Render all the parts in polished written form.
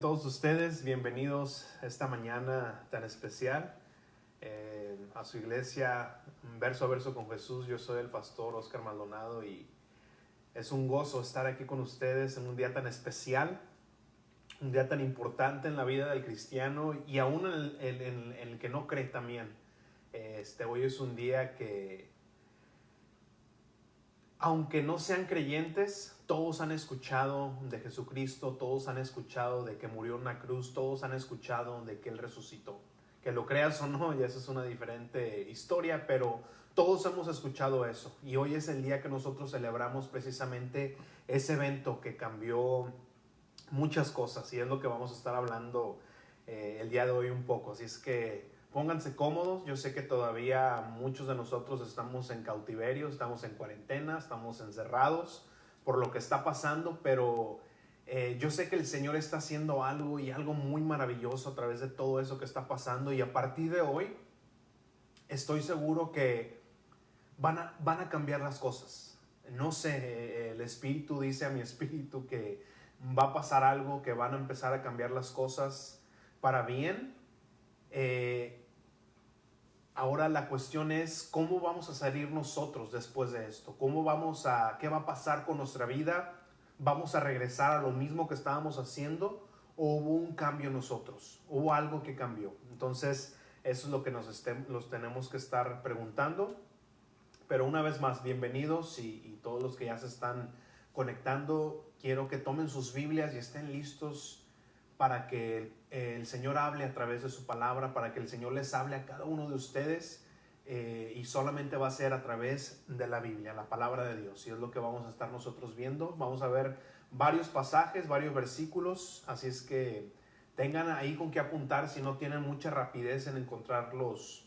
Todos ustedes, bienvenidos esta mañana tan especial a su iglesia Verso a Verso con Jesús. Yo soy el pastor Oscar Maldonado y es un gozo estar aquí con ustedes en un día tan especial, un día tan importante en la vida del cristiano y aún en el que no cree también. Hoy es un día que, aunque no sean creyentes, todos han escuchado de Jesucristo, todos han escuchado de que murió en una cruz, todos han escuchado de que Él resucitó. Que lo creas o no, ya esa es una diferente historia, pero todos hemos escuchado eso. Y hoy es el día que nosotros celebramos precisamente ese evento que cambió muchas cosas. Y es lo que vamos a estar hablando el día de hoy un poco. Así es que pónganse cómodos. Yo sé que todavía muchos de nosotros estamos en cautiverio, estamos en cuarentena, estamos encerrados por lo que está pasando, pero yo sé que el Señor está haciendo algo y algo muy maravilloso a través de todo eso que está pasando, y a partir de hoy estoy seguro que van a cambiar las cosas. No sé, el Espíritu dice a mi espíritu que va a pasar algo, que van a empezar a cambiar las cosas para bien. Ahora la cuestión es cómo vamos a salir nosotros después de esto. ¿Qué va a pasar con nuestra vida? ¿Vamos a regresar a lo mismo que estábamos haciendo? ¿O hubo un cambio en nosotros? ¿Hubo algo que cambió? Entonces, eso es lo que los tenemos que estar preguntando. Pero una vez más, bienvenidos y todos los que ya se están conectando, quiero que tomen sus Biblias y estén listos para que el Señor hable a través de su palabra, para que el Señor les hable a cada uno de ustedes, y solamente va a ser a través de la Biblia, la palabra de Dios, y es lo que vamos a estar nosotros viendo. Vamos a ver varios pasajes, varios versículos, así es que tengan ahí con qué apuntar si no tienen mucha rapidez en encontrar los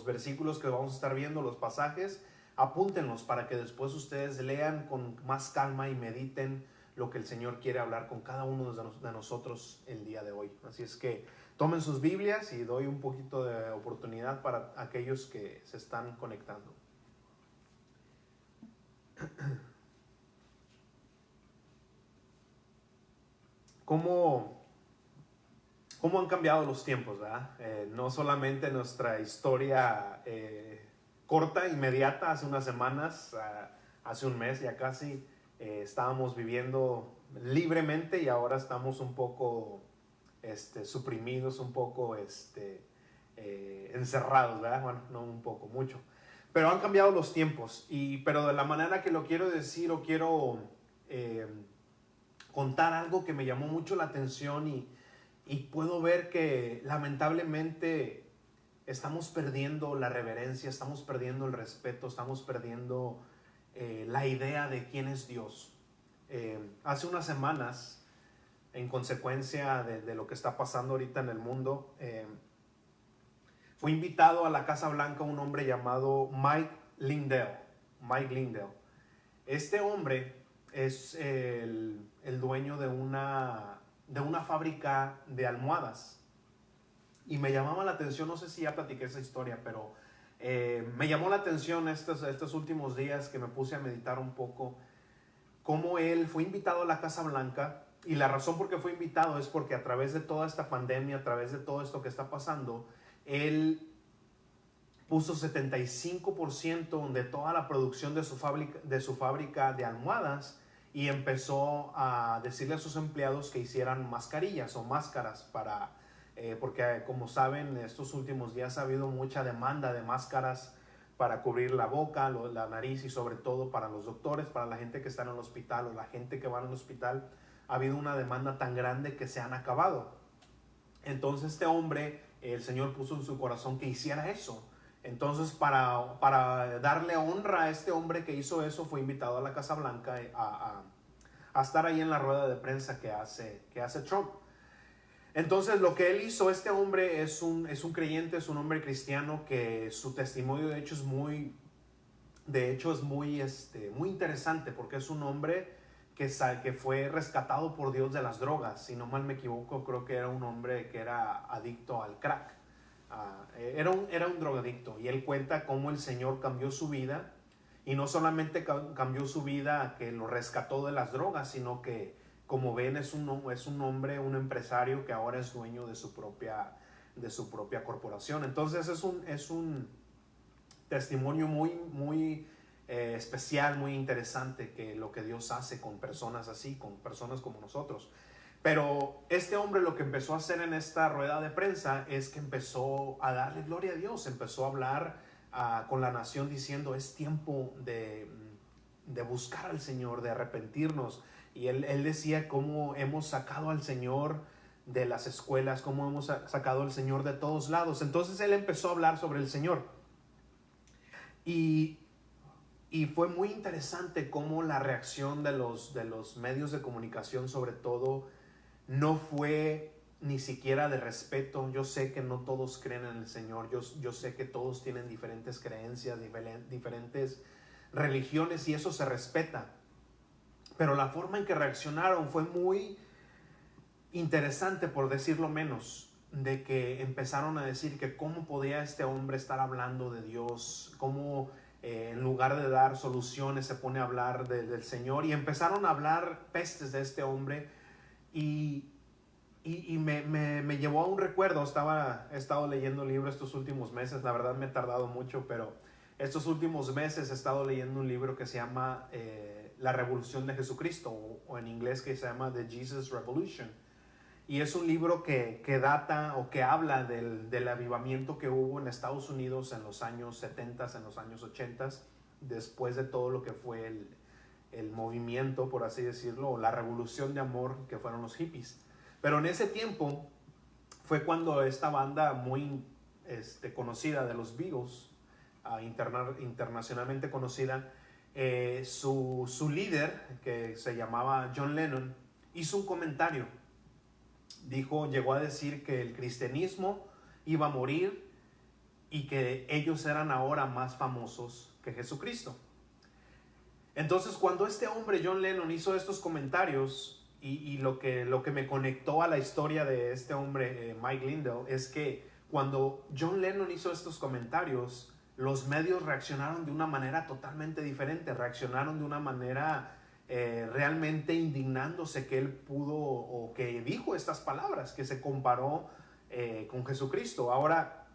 versículos que vamos a estar viendo, los pasajes. Apúntenlos para que después ustedes lean con más calma y mediten lo que el Señor quiere hablar con cada uno de nosotros el día de hoy. Así es que tomen sus Biblias y doy un poquito de oportunidad para aquellos que se están conectando. ¿Cómo han cambiado los tiempos, ¿verdad? No solamente nuestra historia corta, inmediata, hace unas semanas, hace un mes ya casi, estábamos viviendo libremente y ahora estamos un poco suprimidos, un poco encerrados, ¿verdad? Bueno, no un poco, mucho. Pero han cambiado los tiempos, pero de la manera que lo quiero decir o quiero contar algo que me llamó mucho la atención y puedo ver que lamentablemente estamos perdiendo la reverencia, estamos perdiendo el respeto, estamos perdiendo la idea de quién es Dios. Hace unas semanas, en consecuencia de lo que está pasando ahorita en el mundo, fue invitado a la Casa Blanca un hombre llamado Mike Lindell. Mike Lindell. Este hombre es el dueño de una fábrica de almohadas. Y me llamaba la atención, no sé si ya platiqué esa historia, pero me llamó la atención estos últimos días que me puse a meditar un poco, cómo él fue invitado a la Casa Blanca. Y la razón por qué fue invitado es porque a través de toda esta pandemia, a través de todo esto que está pasando, él puso 75% de toda la producción de su fábrica de almohadas, y empezó a decirle a sus empleados que hicieran mascarillas o máscaras porque como saben, estos últimos días ha habido mucha demanda de máscaras para cubrir la boca, la nariz, y sobre todo para los doctores, para la gente que está en el hospital o la gente que va al hospital. Ha habido una demanda tan grande que se han acabado. Entonces este hombre, el Señor puso en su corazón que hiciera eso. Entonces para darle honra a este hombre que hizo eso, fue invitado a la Casa Blanca a estar ahí en la rueda de prensa que hace Trump. Entonces lo que él hizo, este hombre es un creyente, es un hombre cristiano que su testimonio de hecho es muy muy interesante, porque es un hombre que fue rescatado por Dios de las drogas. Si no mal me equivoco, creo que era un hombre que era adicto al crack. Era un drogadicto, y él cuenta cómo el Señor cambió su vida, y no solamente cambió su vida, que lo rescató de las drogas, sino que como ven, es un hombre, un empresario que ahora es dueño de su propia corporación. Entonces es un testimonio muy especial, muy interesante, que lo que Dios hace con personas así, con personas como nosotros. Pero este hombre lo que empezó a hacer en esta rueda de prensa es que empezó a darle gloria a Dios, empezó a hablar con la nación diciendo: es tiempo de buscar al Señor, de arrepentirnos. Y él decía cómo hemos sacado al Señor de las escuelas, cómo hemos sacado al Señor de todos lados. Entonces él empezó a hablar sobre el Señor. Y fue muy interesante cómo la reacción de los medios de comunicación, sobre todo, no fue ni siquiera de respeto. Yo sé que no todos creen en el Señor. Yo sé que todos tienen diferentes creencias, diferentes religiones, y eso se respeta. Pero la forma en que reaccionaron fue muy interesante, por decirlo menos, de que empezaron a decir que cómo podía este hombre estar hablando de Dios, cómo en lugar de dar soluciones se pone a hablar del Señor, y empezaron a hablar pestes de este hombre. Y me llevó a un recuerdo. He estado leyendo libros estos últimos meses, la verdad me he tardado mucho, pero estos últimos meses he estado leyendo un libro que se llama La Revolución de Jesucristo, o en inglés que se llama The Jesus Revolution. Y es un libro que data o que habla del avivamiento que hubo en Estados Unidos en los años 70, en los años 80, después de todo lo que fue el movimiento, por así decirlo, o la revolución de amor que fueron los hippies. Pero en ese tiempo fue cuando esta banda muy conocida de los Beatles, internacionalmente conocida, su líder, que se llamaba John Lennon, hizo un comentario. Llegó a decir que el cristianismo iba a morir y que ellos eran ahora más famosos que Jesucristo. Entonces, cuando este hombre, John Lennon, hizo estos comentarios, y lo que me conectó a la historia de este hombre, Mike Lindell, es que cuando John Lennon hizo estos comentarios, los medios reaccionaron de una manera totalmente diferente. Reaccionaron de una manera realmente indignándose que él pudo, o que dijo estas palabras, que se comparó con Jesucristo. Ahora,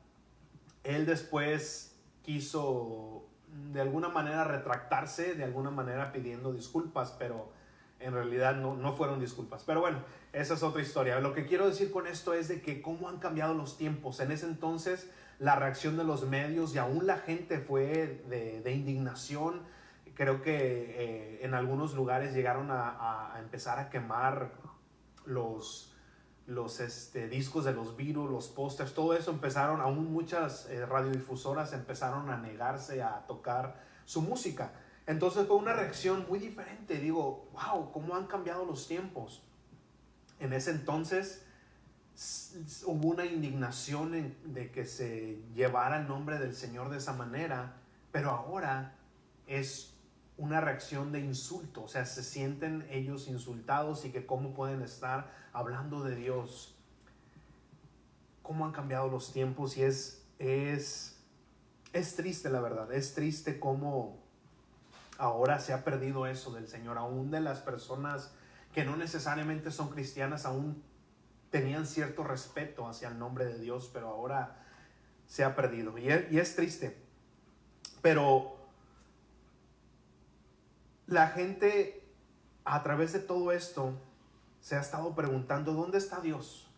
él después quiso de alguna manera retractarse, de alguna manera pidiendo disculpas, pero en realidad no fueron disculpas. Pero bueno, esa es otra historia. Lo que quiero decir con esto es de que cómo han cambiado los tiempos. En ese entonces la reacción de los medios y aún la gente fue de indignación. Creo que en algunos lugares llegaron a empezar a quemar los discos de los Beatles, los pósters, todo eso empezaron. Aún muchas radiodifusoras empezaron a negarse a tocar su música. Entonces fue una reacción muy diferente. Digo, wow, cómo han cambiado los tiempos. En ese entonces hubo una indignación de que se llevara el nombre del Señor de esa manera, pero ahora es una reacción de insulto. O sea, se sienten ellos insultados, y que cómo pueden estar hablando de Dios. Cómo han cambiado los tiempos. Y es triste, la verdad. Es triste cómo ahora se ha perdido eso del Señor. Aún de las personas que no necesariamente son cristianas, aún tenían cierto respeto hacia el nombre de Dios, pero ahora se ha perdido. Y es triste. Pero la gente, a través de todo esto, se ha estado preguntando: ¿dónde está Dios?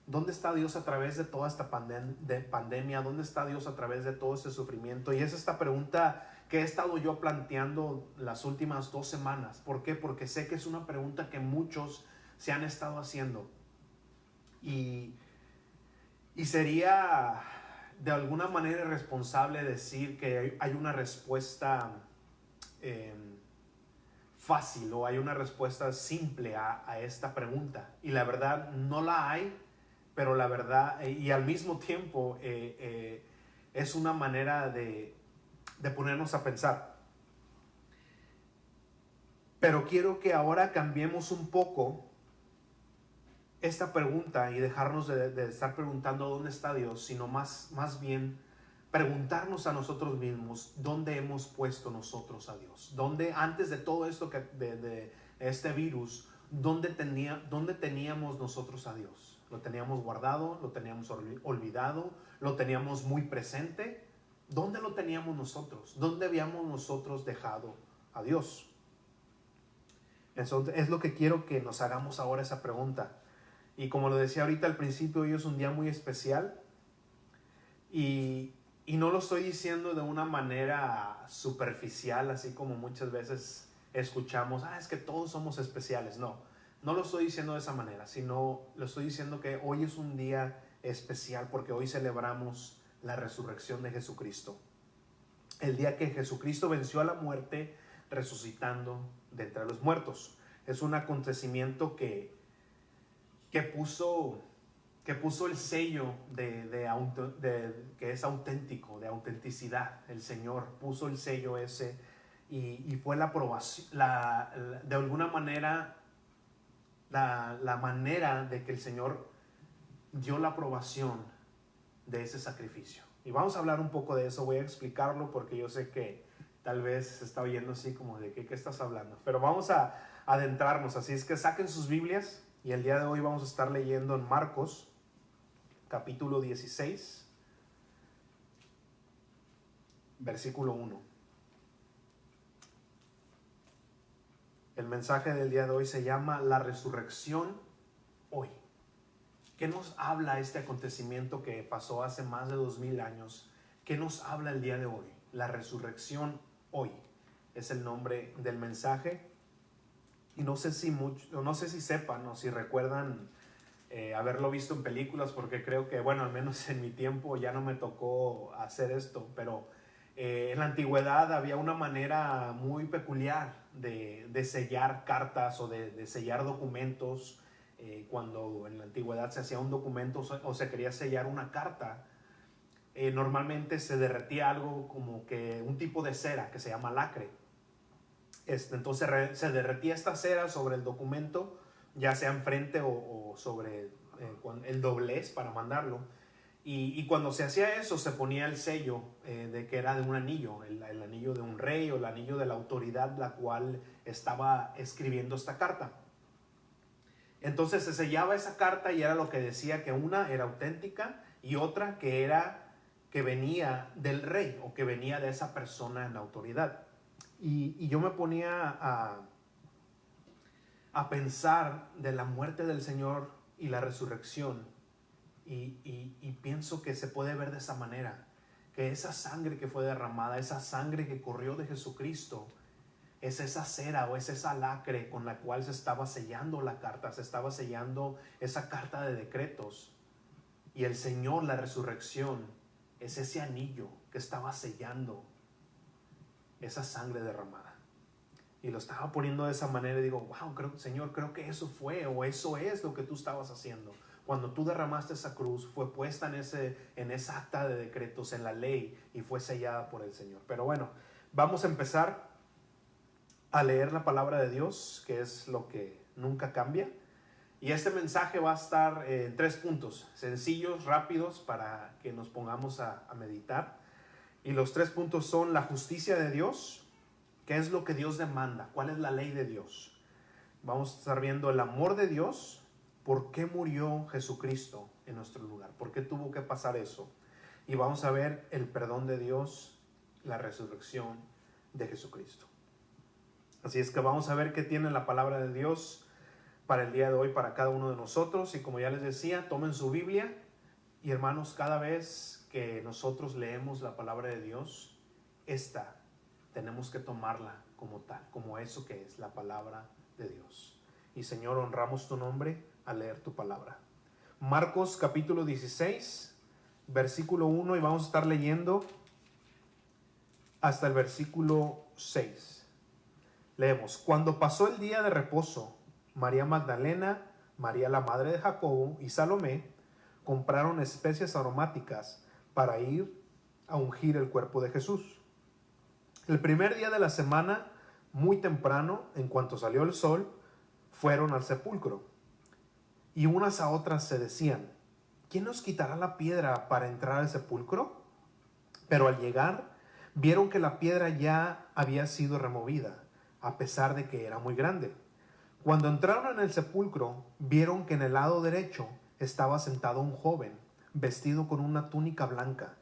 ¿Dónde está Dios a través de toda esta pandemia? ¿Dónde está Dios a través de todo este sufrimiento? Y es esta pregunta que he estado yo planteando las últimas 2 semanas. ¿Por qué? Porque sé que es una pregunta que muchos se han estado haciendo. Y sería de alguna manera irresponsable decir que hay una respuesta fácil, o hay una respuesta simple a esta pregunta. Y la verdad no la hay, pero la verdad, y al mismo tiempo es una manera de ponernos a pensar. Pero quiero que ahora cambiemos un poco esta pregunta y dejarnos de estar preguntando dónde está Dios, sino más bien preguntarnos a nosotros mismos dónde hemos puesto nosotros a Dios. Dónde, antes de todo esto de este virus, ¿dónde teníamos nosotros a Dios? ¿Lo teníamos guardado? ¿Lo teníamos olvidado? ¿Lo teníamos muy presente? ¿Dónde lo teníamos nosotros? ¿Dónde habíamos nosotros dejado a Dios? Eso es lo que quiero que nos hagamos ahora esa pregunta. Y como lo decía ahorita al principio, hoy es un día muy especial. Y no lo estoy diciendo de una manera superficial, así como muchas veces escuchamos, es que todos somos especiales. No, no lo estoy diciendo de esa manera, sino lo estoy diciendo que hoy es un día especial porque hoy celebramos la resurrección de Jesucristo. El día que Jesucristo venció a la muerte resucitando de entre los muertos. Es un acontecimiento que puso el sello que es auténtico, de autenticidad. El Señor puso el sello ese y fue la aprobación, de alguna manera, la manera de que el Señor dio la aprobación de ese sacrificio. Y vamos a hablar un poco de eso, voy a explicarlo porque yo sé que tal vez se está oyendo así como de ¿qué estás hablando? Pero vamos a adentrarnos, así es que saquen sus Biblias y el día de hoy vamos a estar leyendo en Marcos, capítulo 16, versículo 1. El mensaje del día de hoy se llama La resurrección hoy. ¿Qué nos habla este acontecimiento que pasó hace más de 2000 años? ¿Qué nos habla el día de hoy? La resurrección hoy es el nombre del mensaje. Y no sé si sepan o si recuerdan haberlo visto en películas, porque creo que, bueno, al menos en mi tiempo ya no me tocó hacer esto, pero en la antigüedad había una manera muy peculiar de sellar cartas o de sellar documentos. Cuando en la antigüedad se hacía un documento o se quería sellar una carta, normalmente se derretía algo como que un tipo de cera que se llama lacre. Entonces se derretía esta cera sobre el documento, ya sea enfrente o sobre el doblez para mandarlo. Y cuando se hacía eso, se ponía el sello de que era de un anillo, el anillo de un rey o el anillo de la autoridad la cual estaba escribiendo esta carta. Entonces se sellaba esa carta y era lo que decía que una era auténtica y otra que venía del rey o que venía de esa persona en la autoridad. Y yo me ponía a pensar de la muerte del Señor y la resurrección y pienso que se puede ver de esa manera, que esa sangre que fue derramada, esa sangre que corrió de Jesucristo, es esa cera o es esa lacre con la cual se estaba sellando la carta, se estaba sellando esa carta de decretos. Y el Señor, la resurrección, es ese anillo que estaba sellando esa sangre derramada. Y lo estaba poniendo de esa manera y digo, wow, Señor, creo que eso fue o eso es lo que tú estabas haciendo. Cuando tú derramaste esa cruz, fue puesta en esa acta de decretos, en la ley, y fue sellada por el Señor. Pero bueno, vamos a empezar a leer la palabra de Dios, que es lo que nunca cambia. Y este mensaje va a estar en 3 puntos, sencillos, rápidos, para que nos pongamos a meditar. Y los 3 puntos son la justicia de Dios, qué es lo que Dios demanda, cuál es la ley de Dios. Vamos a estar viendo el amor de Dios, por qué murió Jesucristo en nuestro lugar, por qué tuvo que pasar eso. Y vamos a ver el perdón de Dios, la resurrección de Jesucristo. Así es que vamos a ver qué tiene la palabra de Dios para el día de hoy, para cada uno de nosotros. Y como ya les decía, tomen su Biblia. Y hermanos, cada vez que nosotros leemos la palabra de Dios, tenemos que tomarla como tal, como eso que es la palabra de Dios. Y Señor, honramos tu nombre al leer tu palabra. Marcos capítulo 16, versículo 1, y vamos a estar leyendo hasta el versículo 6. Leemos: cuando pasó el día de reposo, María Magdalena, María la madre de Jacobo y Salomé compraron especias aromáticas para ir a ungir el cuerpo de Jesús. El primer día de la semana, muy temprano, en cuanto salió el sol, fueron al sepulcro. Y unas a otras se decían: ¿quién nos quitará la piedra para entrar al sepulcro? Pero al llegar, vieron que la piedra ya había sido removida, a pesar de que era muy grande. Cuando entraron en el sepulcro, vieron que en el lado derecho estaba sentado un joven, vestido con una túnica blanca.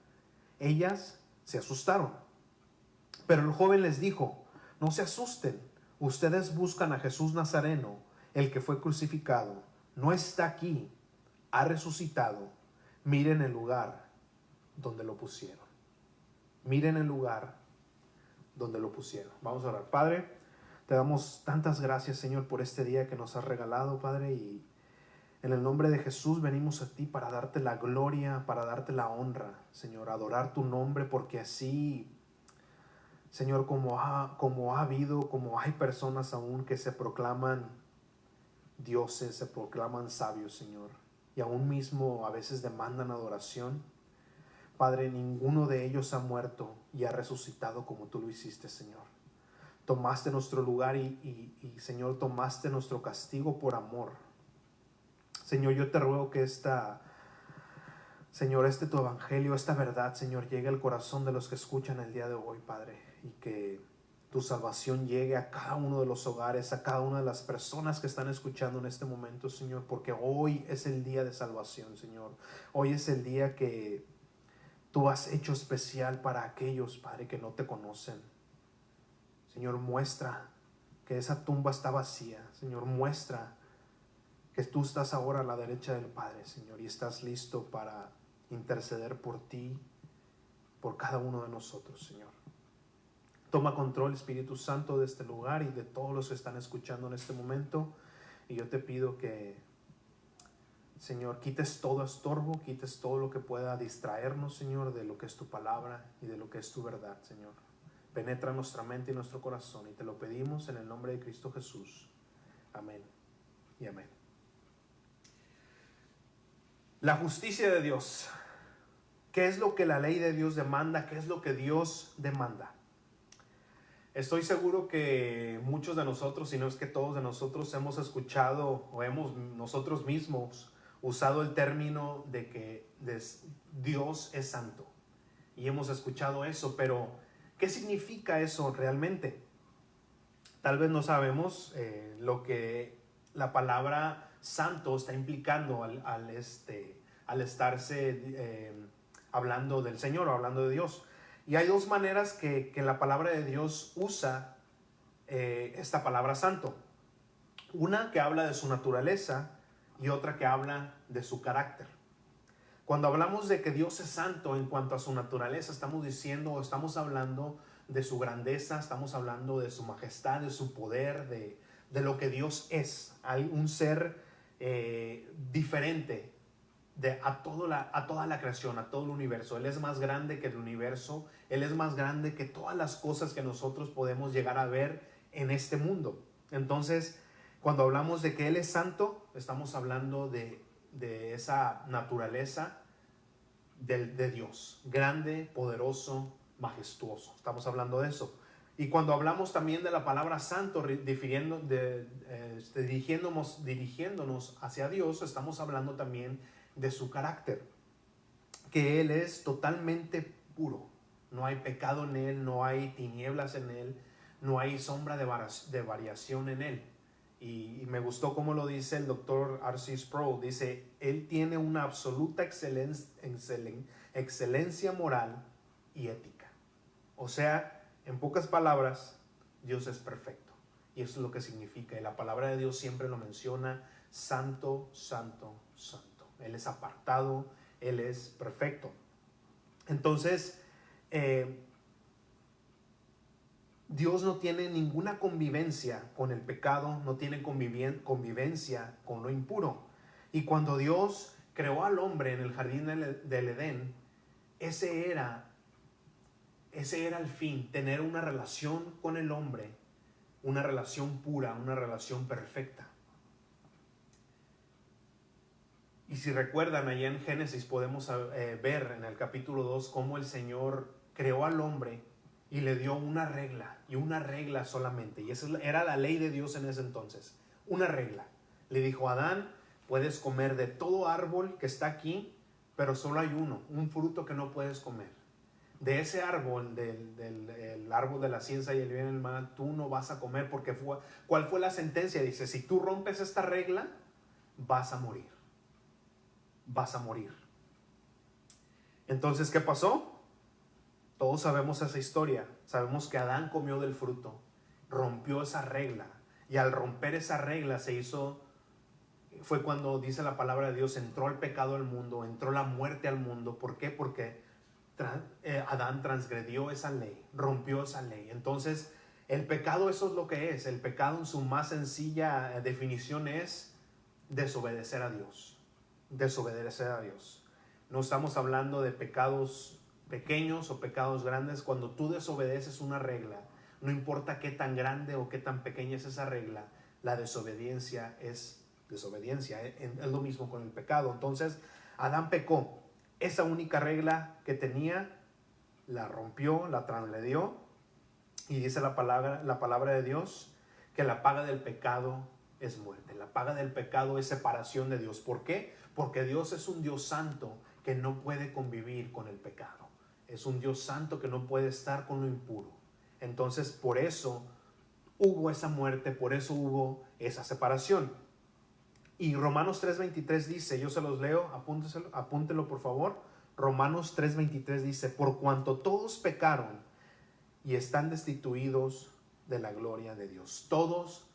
Ellas se asustaron. Pero el joven les dijo: no se asusten, ustedes buscan a Jesús Nazareno, el que fue crucificado. No está aquí, ha resucitado. Miren el lugar donde lo pusieron. Miren el lugar donde lo pusieron. Vamos a orar. Padre, te damos tantas gracias, Señor, por este día que nos has regalado, Padre, y en el nombre de Jesús venimos a ti para darte la gloria, para darte la honra, Señor, adorar tu nombre, porque así, Señor, como hay personas aún que se proclaman dioses, se proclaman sabios, Señor, y aún mismo a veces demandan adoración. Padre, ninguno de ellos ha muerto y ha resucitado como tú lo hiciste, Señor. Tomaste nuestro lugar y Señor, tomaste nuestro castigo por amor. Señor, yo te ruego que Señor, tu evangelio, esta verdad, Señor, llegue al corazón de los que escuchan el día de hoy, Padre, y que tu salvación llegue a cada uno de los hogares, a cada una de las personas que están escuchando en este momento, Señor, porque hoy es el día de salvación, Señor. Hoy es el día que tú has hecho especial para aquellos, Padre, que no te conocen. Señor, muestra que esa tumba está vacía. Señor, muestra que tú estás ahora a la derecha del Padre, Señor, y estás listo para interceder por ti, por cada uno de nosotros, Señor. Toma control, Espíritu Santo, de este lugar y de todos los que están escuchando en este momento. Y yo te pido que, Señor, quites todo estorbo, quites todo lo que pueda distraernos, Señor, de lo que es tu palabra y de lo que es tu verdad, Señor. Penetra nuestra mente y nuestro corazón, y te lo pedimos en el nombre de Cristo Jesús. Amén y amén. La justicia de Dios. ¿Qué es lo que la ley de Dios demanda? ¿Qué es lo que Dios demanda? Estoy seguro que muchos de nosotros, si no es que todos de nosotros, hemos escuchado o hemos nosotros mismos usado el término de que Dios es santo. Y hemos escuchado eso, pero ¿qué significa eso realmente? Tal vez no sabemos lo que la palabra santo está implicando al estarse hablando del Señor o hablando de Dios. Y hay dos maneras que la palabra de Dios usa esta palabra santo. Una que habla de su naturaleza y otra que habla de su carácter. Cuando hablamos de que Dios es santo en cuanto a su naturaleza, estamos diciendo o estamos hablando de su grandeza, estamos hablando de su majestad, de su poder, de lo que Dios es. Hay un ser diferente a toda la creación, a todo el universo. Él es más grande que el universo, Él es más grande que todas las cosas que nosotros podemos llegar a ver en este mundo. Entonces, cuando hablamos de que Él es santo, estamos hablando de esa naturaleza de Dios, grande, poderoso, majestuoso. Estamos hablando de eso. Y cuando hablamos también de la palabra santo, dirigiéndonos hacia Dios, estamos hablando también de su carácter, que Él es totalmente puro. No hay pecado en Él, no hay tinieblas en Él, no hay sombra de variación en Él. Y me gustó cómo lo dice el doctor R.C. Sproul. Dice, Él tiene una absoluta excelencia moral y ética. O sea, en pocas palabras, Dios es perfecto. Y eso es lo que significa. Y la palabra de Dios siempre lo menciona: santo, santo, santo. Él es apartado, Él es perfecto. Entonces, Dios no tiene ninguna convivencia con el pecado, no tiene convivencia con lo impuro. Y cuando Dios creó al hombre en el jardín del Edén, ese era el fin, tener una relación con el hombre, una relación pura, una relación perfecta. Y si recuerdan, allá en Génesis podemos ver en el capítulo 2 cómo el Señor creó al hombre y le dio una regla, y una regla solamente. Y esa era la ley de Dios en ese entonces. Una regla. Le dijo a Adán: puedes comer de todo árbol que está aquí, pero solo hay un fruto que no puedes comer. de ese árbol, el árbol de la ciencia y el bien y el mal, tú no vas a comer porque ¿cuál fue la sentencia? Dice, si tú rompes esta regla, vas a morir. Vas a morir. Entonces, ¿qué pasó? Todos sabemos esa historia. Sabemos que Adán comió del fruto, rompió esa regla. Y al romper esa regla fue cuando dice la palabra de Dios, entró el pecado al mundo, entró la muerte al mundo. ¿Por qué? Porque Adán transgredió esa ley, rompió esa ley. Entonces, el pecado, eso es lo que es. El pecado en su más sencilla definición es desobedecer a Dios. Desobedecer a Dios. No estamos hablando de pecados pequeños o pecados grandes. Cuando tú desobedeces una regla, no importa qué tan grande o qué tan pequeña es esa regla, la desobediencia es desobediencia. Es lo mismo con el pecado. Entonces, Adán pecó. Esa única regla que tenía, la rompió, la transgredió. Y dice la palabra de Dios, que la paga del pecado es muerte. La paga del pecado es separación de Dios. ¿Por qué? Porque Dios es un Dios santo que no puede convivir con el pecado. Es un Dios santo que no puede estar con lo impuro. Entonces, por eso hubo esa muerte, por eso hubo esa separación. Y Romanos 3:23 dice, yo se los leo, apúntelo por favor. Romanos 3:23 dice, por cuanto todos pecaron y están destituidos de la gloria de Dios. Todos,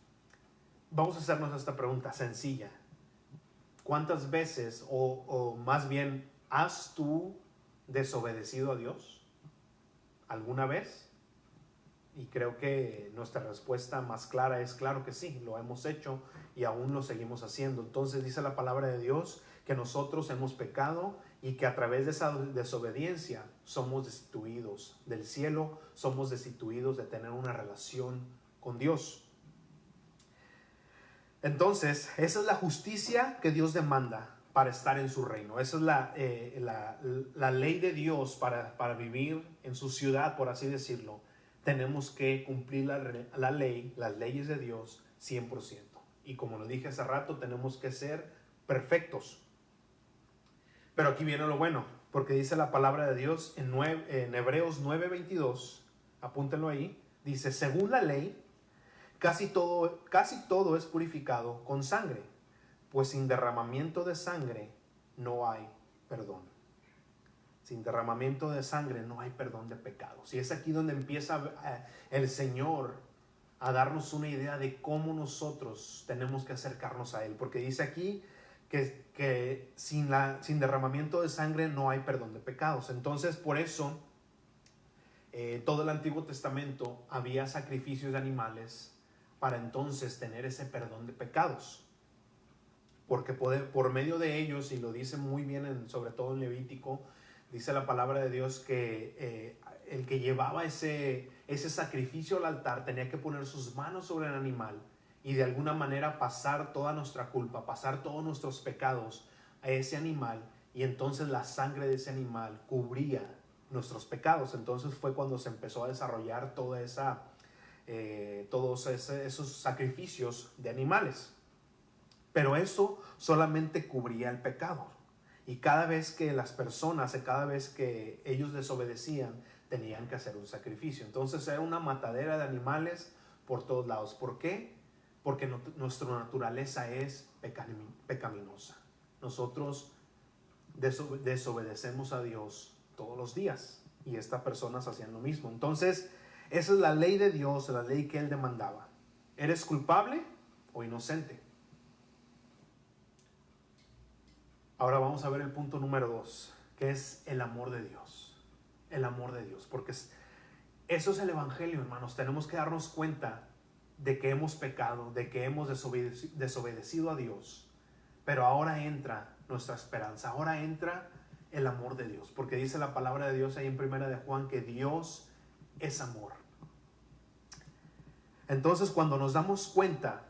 vamos a hacernos esta pregunta sencilla. ¿Cuántas veces, o más bien, has tú desobedecido a Dios? ¿Alguna vez? Y creo que nuestra respuesta más clara es claro que sí, lo hemos hecho y aún lo seguimos haciendo. Entonces dice la palabra de Dios que nosotros hemos pecado y que a través de esa desobediencia somos destituidos del cielo, somos destituidos de tener una relación con Dios. Entonces, esa es la justicia que Dios demanda para estar en su reino. Esa es la ley de Dios para vivir en su ciudad, por así decirlo. Tenemos que cumplir la ley, las leyes de Dios 100%. Y como lo dije hace rato, tenemos que ser perfectos. Pero aquí viene lo bueno, porque dice la palabra de Dios en Hebreos 9:22, apúntenlo ahí, dice, según la ley, casi todo es purificado con sangre, pues sin derramamiento de sangre no hay perdón. Sin derramamiento de sangre no hay perdón de pecados. Y es aquí donde empieza el Señor a darnos una idea de cómo nosotros tenemos que acercarnos a Él. Porque dice aquí que sin derramamiento de sangre no hay perdón de pecados. Entonces, por eso, todo el Antiguo Testamento había sacrificios de animales para entonces tener ese perdón de pecados. Porque por medio de ellos, y lo dice muy bien sobre todo en Levítico, dice la palabra de Dios que el que llevaba ese sacrificio al altar tenía que poner sus manos sobre el animal y de alguna manera pasar toda nuestra culpa, pasar todos nuestros pecados a ese animal, y entonces la sangre de ese animal cubría nuestros pecados. Entonces fue cuando se empezó a desarrollar todos esos sacrificios de animales. Pero eso solamente cubría el pecado. Y cada vez que las personas, cada vez que ellos desobedecían, tenían que hacer un sacrificio. Entonces era una matadera de animales por todos lados. ¿Por qué? Porque nuestra naturaleza es pecaminosa. Nosotros desobedecemos a Dios todos los días. Y estas personas hacían lo mismo. Entonces, esa es la ley de Dios, la ley que Él demandaba. ¿Eres culpable o inocente? Ahora vamos a ver el punto número 2, que es el amor de Dios. El amor de Dios, porque eso es el evangelio, hermanos. Tenemos que darnos cuenta de que hemos pecado, de que hemos desobedecido a Dios. Pero ahora entra nuestra esperanza, ahora entra el amor de Dios. Porque dice la palabra de Dios ahí en 1 de Juan que Dios es amor. Entonces, cuando nos damos cuenta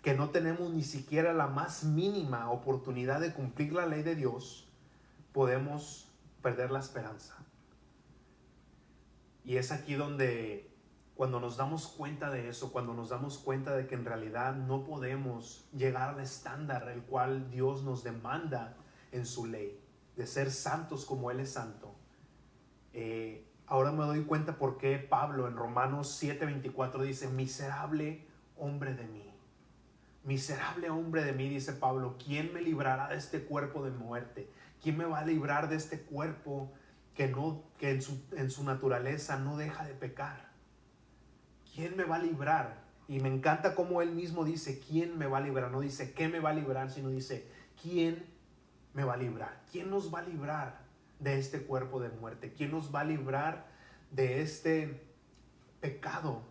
que no tenemos ni siquiera la más mínima oportunidad de cumplir la ley de Dios, podemos perder la esperanza. Y es aquí donde, cuando nos damos cuenta de eso, cuando nos damos cuenta de que en realidad no podemos llegar al estándar el cual Dios nos demanda en su ley, de ser santos como Él es santo, Ahora me doy cuenta por qué Pablo en Romanos 7:24 dice, miserable hombre de mí. Miserable hombre de mí, dice Pablo, ¿quién me librará de este cuerpo de muerte? ¿Quién me va a librar de este cuerpo que en su naturaleza no deja de pecar? ¿Quién me va a librar? Y me encanta cómo él mismo dice, ¿quién me va a librar? No dice, ¿qué me va a librar? Sino dice, ¿quién me va a librar? ¿Quién nos va a librar de este cuerpo de muerte? ¿Quién nos va a librar de este pecado?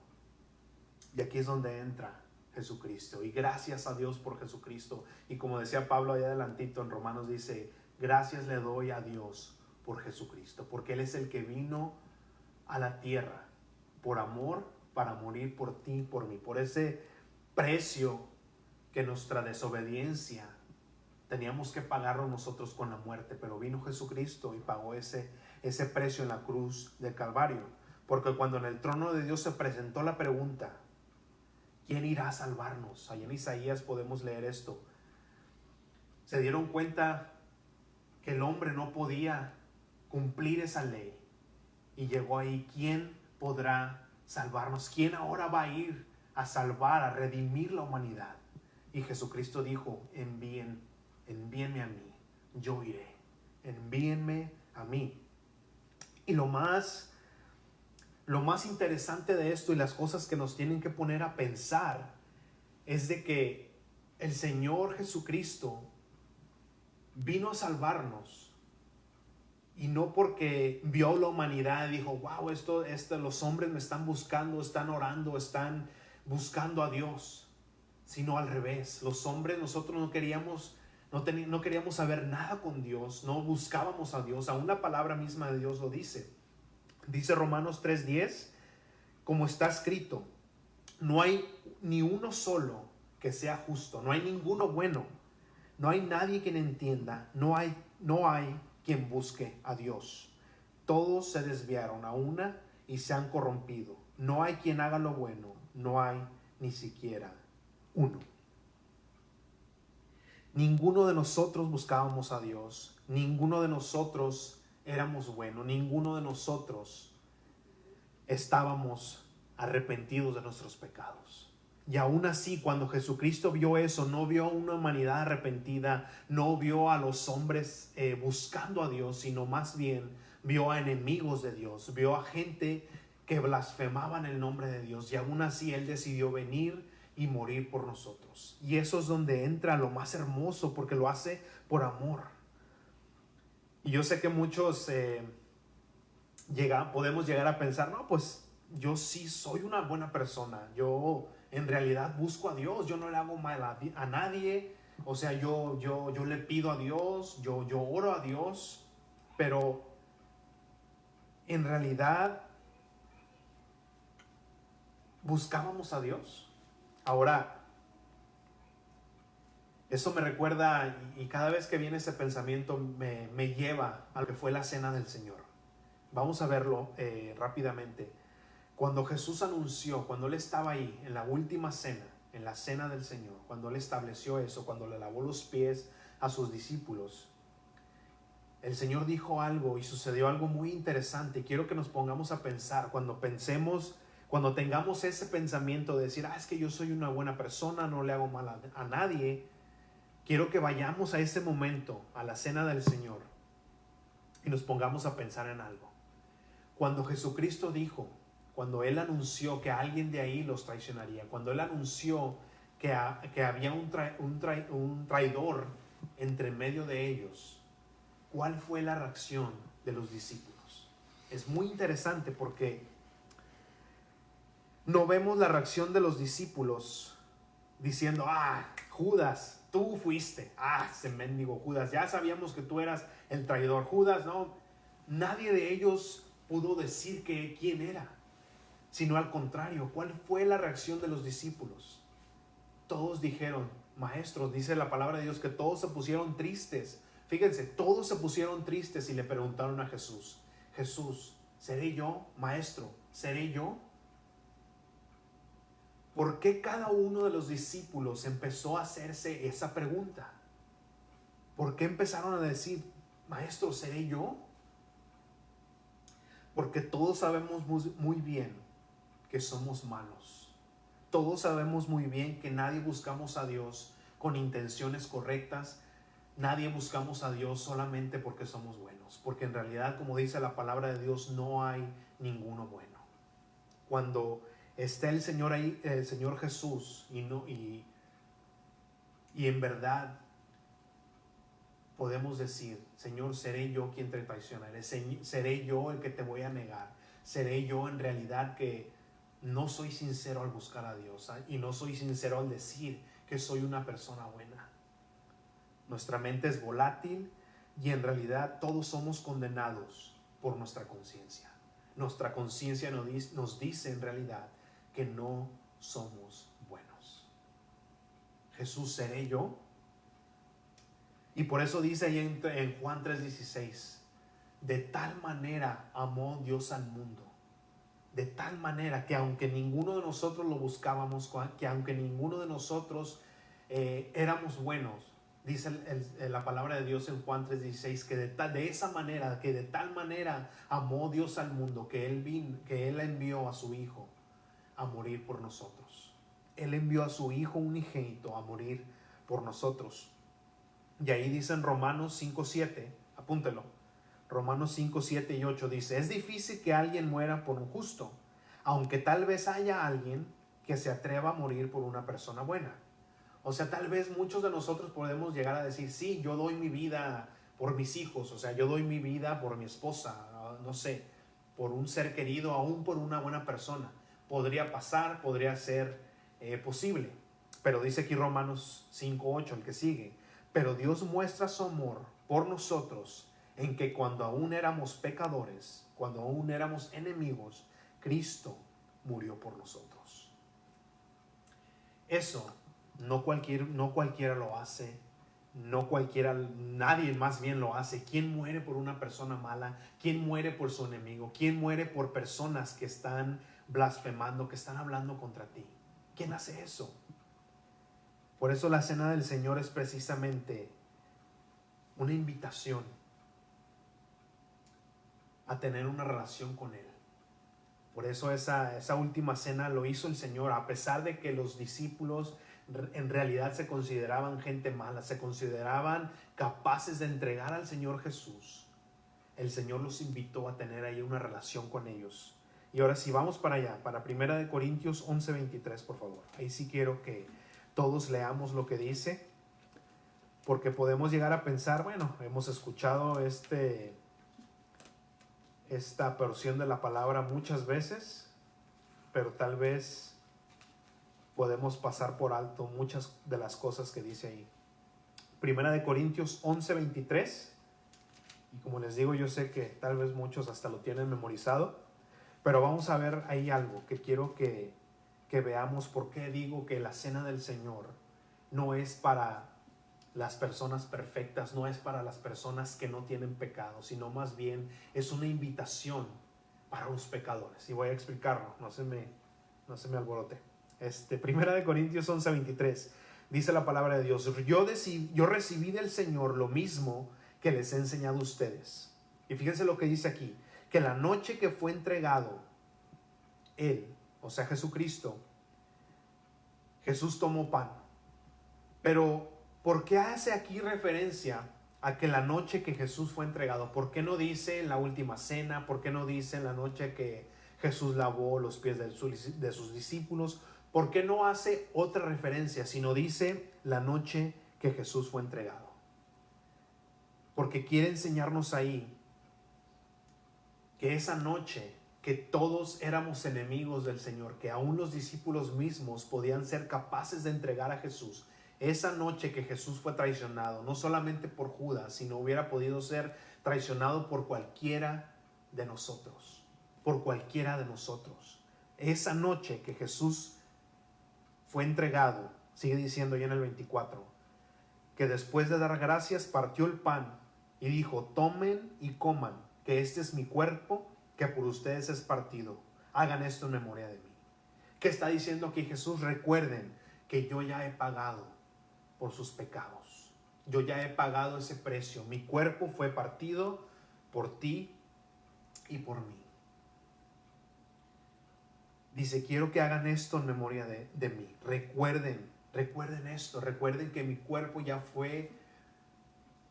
Y aquí es donde entra Jesucristo. Y gracias a Dios por Jesucristo. Y como decía Pablo allá adelantito en Romanos, dice, gracias le doy a Dios por Jesucristo, porque Él es el que vino a la tierra por amor, para morir por ti y por mí, por ese precio que nuestra desobediencia teníamos que pagarlo nosotros con la muerte, pero vino Jesucristo y pagó ese precio en la cruz del Calvario. Porque cuando en el trono de Dios se presentó la pregunta, ¿quién irá a salvarnos? Allá en Isaías podemos leer esto. Se dieron cuenta que el hombre no podía cumplir esa ley. Y llegó ahí, ¿quién podrá salvarnos? ¿Quién ahora va a ir a salvar, a redimir la humanidad? Y Jesucristo dijo, envíenme a mí, yo iré. Envíenme a mí. Y lo más interesante de esto y las cosas que nos tienen que poner a pensar es de que el Señor Jesucristo vino a salvarnos. Y no porque vio la humanidad y dijo, wow, los hombres me están buscando, están orando, están buscando a Dios. Sino al revés. Los hombres, nosotros no queríamos saber nada con Dios, no buscábamos a Dios. Aún la palabra misma de Dios lo dice. Dice Romanos 3:10, como está escrito, no hay ni uno solo que sea justo, no hay ninguno bueno, no hay nadie quien entienda, no hay quien busque a Dios. Todos se desviaron a una y se han corrompido. No hay quien haga lo bueno, no hay ni siquiera uno. Ninguno de nosotros buscábamos a Dios, ninguno de nosotros éramos buenos, ninguno de nosotros estábamos arrepentidos de nuestros pecados. Y aún así, cuando Jesucristo vio eso, no vio una humanidad arrepentida, no vio a los hombres buscando a Dios, sino más bien vio a enemigos de Dios, vio a gente que blasfemaban el nombre de Dios. Y aún así Él decidió venir y morir por nosotros. Y eso es donde entra lo más hermoso, porque lo hace por amor. Y yo sé que muchos podemos llegar a pensar, no, pues yo sí soy una buena persona, yo en realidad busco a Dios, yo no le hago mal a nadie, o sea, yo le pido a Dios, yo oro a Dios, pero en realidad buscábamos a Dios. Ahora, eso me recuerda, y cada vez que viene ese pensamiento me lleva a lo que fue la cena del Señor. Vamos a verlo rápidamente. Cuando Jesús anunció, cuando Él estaba ahí en la última cena, en la cena del Señor, cuando Él estableció eso, cuando le lavó los pies a sus discípulos, el Señor dijo algo y sucedió algo muy interesante. Quiero que nos pongamos a pensar, cuando tengamos ese pensamiento de decir, es que yo soy una buena persona, no le hago mal a nadie. Quiero que vayamos a ese momento, a la cena del Señor, y nos pongamos a pensar en algo. Cuando Jesucristo dijo, cuando Él anunció que alguien de ahí los traicionaría, cuando Él anunció que había un traidor entre medio de ellos, ¿cuál fue la reacción de los discípulos? Es muy interesante porque no vemos la reacción de los discípulos diciendo, Judas, tú fuiste, ese mendigo Judas, ya sabíamos que tú eras el traidor. Judas, no, nadie de ellos pudo decir quién era, sino al contrario. ¿Cuál fue la reacción de los discípulos? Todos dijeron, maestro, dice la palabra de Dios que todos se pusieron tristes. Fíjense, todos se pusieron tristes y le preguntaron a Jesús, Jesús, ¿seré yo? Maestro, ¿seré yo? ¿Por qué cada uno de los discípulos empezó a hacerse esa pregunta? ¿Por qué empezaron a decir, maestro, ¿seré yo? Porque todos sabemos muy bien que somos malos. Todos sabemos muy bien que nadie buscamos a Dios con intenciones correctas. Nadie buscamos a Dios solamente porque somos buenos. Porque en realidad, como dice la palabra de Dios, no hay ninguno bueno. Cuando esté el Señor ahí, el Señor Jesús, y en verdad podemos decir: Señor, seré yo quien te traicionaré, seré yo el que te voy a negar, seré yo en realidad que no soy sincero al buscar a Dios, y no soy sincero al decir que soy una persona buena. Nuestra mente es volátil y en realidad todos somos condenados por nuestra conciencia. Nuestra conciencia nos dice en realidad que no somos buenos. Jesús, ¿seré yo? Y por eso dice ahí en Juan 3:16, de tal manera amó Dios al mundo, de tal manera que aunque ninguno de nosotros lo buscábamos, que aunque ninguno de nosotros éramos buenos, dice la palabra de Dios en Juan 3:16, que de esa manera, que de tal manera amó Dios al mundo, que Él envió a su Hijo a morir por nosotros. Él envió a su Hijo unigénito a morir por nosotros. Y ahí dice en Romanos 5:7, apúntelo, Romanos 5:7 y 8 dice: es difícil que alguien muera por un justo, aunque tal vez haya alguien que se atreva a morir por una persona buena. O sea, tal vez muchos de nosotros podemos llegar a decir: sí, yo doy mi vida por mis hijos, o sea, yo doy mi vida por mi esposa, no sé, por un ser querido, aún por una buena persona. Podría pasar, podría ser posible. Pero dice aquí Romanos 5:8, el que sigue: pero Dios muestra su amor por nosotros en que cuando aún éramos pecadores, cuando aún éramos enemigos, Cristo murió por nosotros. Eso no cualquiera lo hace, nadie más bien lo hace. ¿Quién muere por una persona mala? ¿Quién muere por su enemigo? ¿Quién muere por personas que están blasfemando, que están hablando contra ti? ¿Quién hace eso? Por eso la cena del Señor es precisamente una invitación a tener una relación con Él. Por eso esa última cena lo hizo el Señor, a pesar de que los discípulos en realidad se consideraban gente mala, se consideraban capaces de entregar al Señor Jesús. El Señor los invitó a tener ahí una relación con ellos. Y ahora sí, vamos para allá, para 1 Corintios 11:23, por favor. Ahí sí quiero que todos leamos lo que dice, porque podemos llegar a pensar, bueno, hemos escuchado esta porción de la palabra muchas veces, pero tal vez podemos pasar por alto muchas de las cosas que dice ahí. 1 Corintios 11:23, y como les digo, yo sé que tal vez muchos hasta lo tienen memorizado, pero vamos a ver ahí algo que quiero que veamos. Por qué digo que la cena del Señor no es para las personas perfectas, no es para las personas que no tienen pecado, sino más bien es una invitación para los pecadores. Y voy a explicarlo, no se me alborote. 1 Corintios 11:23 dice la palabra de Dios: yo recibí del Señor lo mismo que les he enseñado a ustedes. Y fíjense lo que dice aquí, que la noche que fue entregado Él, o sea Jesucristo, Jesús tomó pan. Pero ¿por qué hace aquí referencia a que la noche que Jesús fue entregado? ¿Por qué no dice en la última cena? ¿Por qué no dice en la noche que Jesús lavó los pies de sus discípulos? ¿Por qué no hace otra referencia, sino dice la noche que Jesús fue entregado? Porque quiere enseñarnos ahí que esa noche que todos éramos enemigos del Señor, que aún los discípulos mismos podían ser capaces de entregar a Jesús, esa noche que Jesús fue traicionado, no solamente por Judas, sino hubiera podido ser traicionado por cualquiera de nosotros, por cualquiera de nosotros. Esa noche que Jesús fue entregado, sigue diciendo ya en el 24, que después de dar gracias partió el pan y dijo: tomen y coman, que este es mi cuerpo que por ustedes es partido. Hagan esto en memoria de mí. ¿Qué está diciendo aquí Jesús? Recuerden que yo ya he pagado por sus pecados. Yo ya he pagado ese precio. Mi cuerpo fue partido por ti y por mí. Dice, quiero que hagan esto en memoria de mí. Recuerden esto, recuerden que mi cuerpo ya fue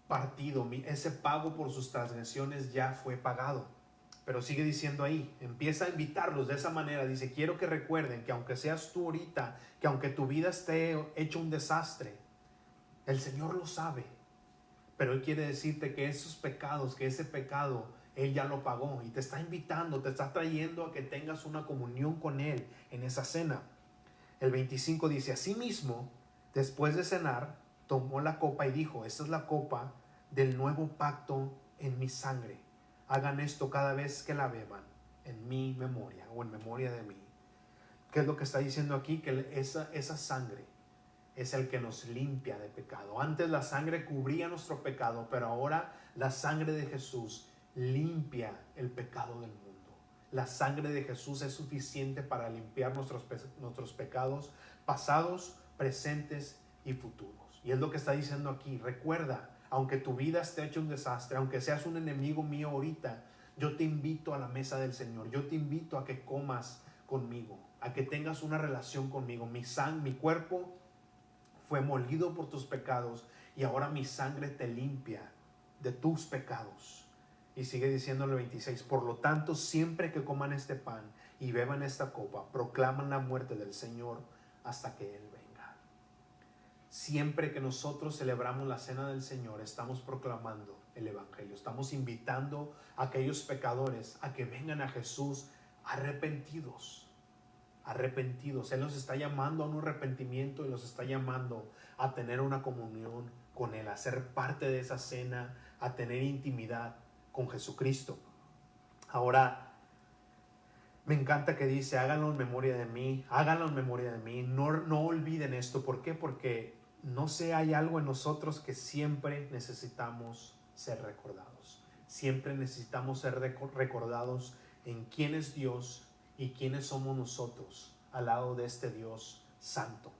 partido, ese pago por sus transgresiones ya fue pagado. Pero sigue diciendo ahí, empieza a invitarlos de esa manera. Dice, quiero que recuerden que aunque seas tú ahorita, que aunque tu vida esté hecho un desastre, el Señor lo sabe. Pero Él quiere decirte que esos pecados, que ese pecado, Él ya lo pagó. Y te está invitando, te está trayendo a que tengas una comunión con Él en esa cena. El 25 dice, asimismo, después de cenar, tomó la copa y dijo, esta es la copa del nuevo pacto en mi sangre. Hagan esto cada vez que la beban en mi memoria o en memoria de mí. ¿Qué es lo que está diciendo aquí? Que esa sangre es el que nos limpia de pecado. Antes la sangre cubría nuestro pecado, pero ahora la sangre de Jesús limpia el pecado del mundo. La sangre de Jesús es suficiente para limpiar nuestros pecados pasados, presentes y futuros. Y es lo que está diciendo aquí. Recuerda, aunque tu vida esté hecha un desastre, aunque seas un enemigo mío ahorita, yo te invito a la mesa del Señor. Yo te invito a que comas conmigo, a que tengas una relación conmigo. Mi cuerpo fue molido por tus pecados y ahora mi sangre te limpia de tus pecados. Y sigue diciendo el 26, por lo tanto, siempre que coman este pan y beban esta copa, proclaman la muerte del Señor hasta que Él venga. Siempre que nosotros celebramos la cena del Señor, estamos proclamando el Evangelio. Estamos invitando a aquellos pecadores a que vengan a Jesús arrepentidos. Él los está llamando a un arrepentimiento y los está llamando a tener una comunión con Él, a ser parte de esa cena, a tener intimidad con Jesucristo. Ahora, me encanta que dice, háganlo en memoria de mí, no olviden esto. ¿Por qué? Porque no sé, hay algo en nosotros que siempre necesitamos ser recordados. Siempre necesitamos ser recordados en quién es Dios y quiénes somos nosotros al lado de este Dios santo.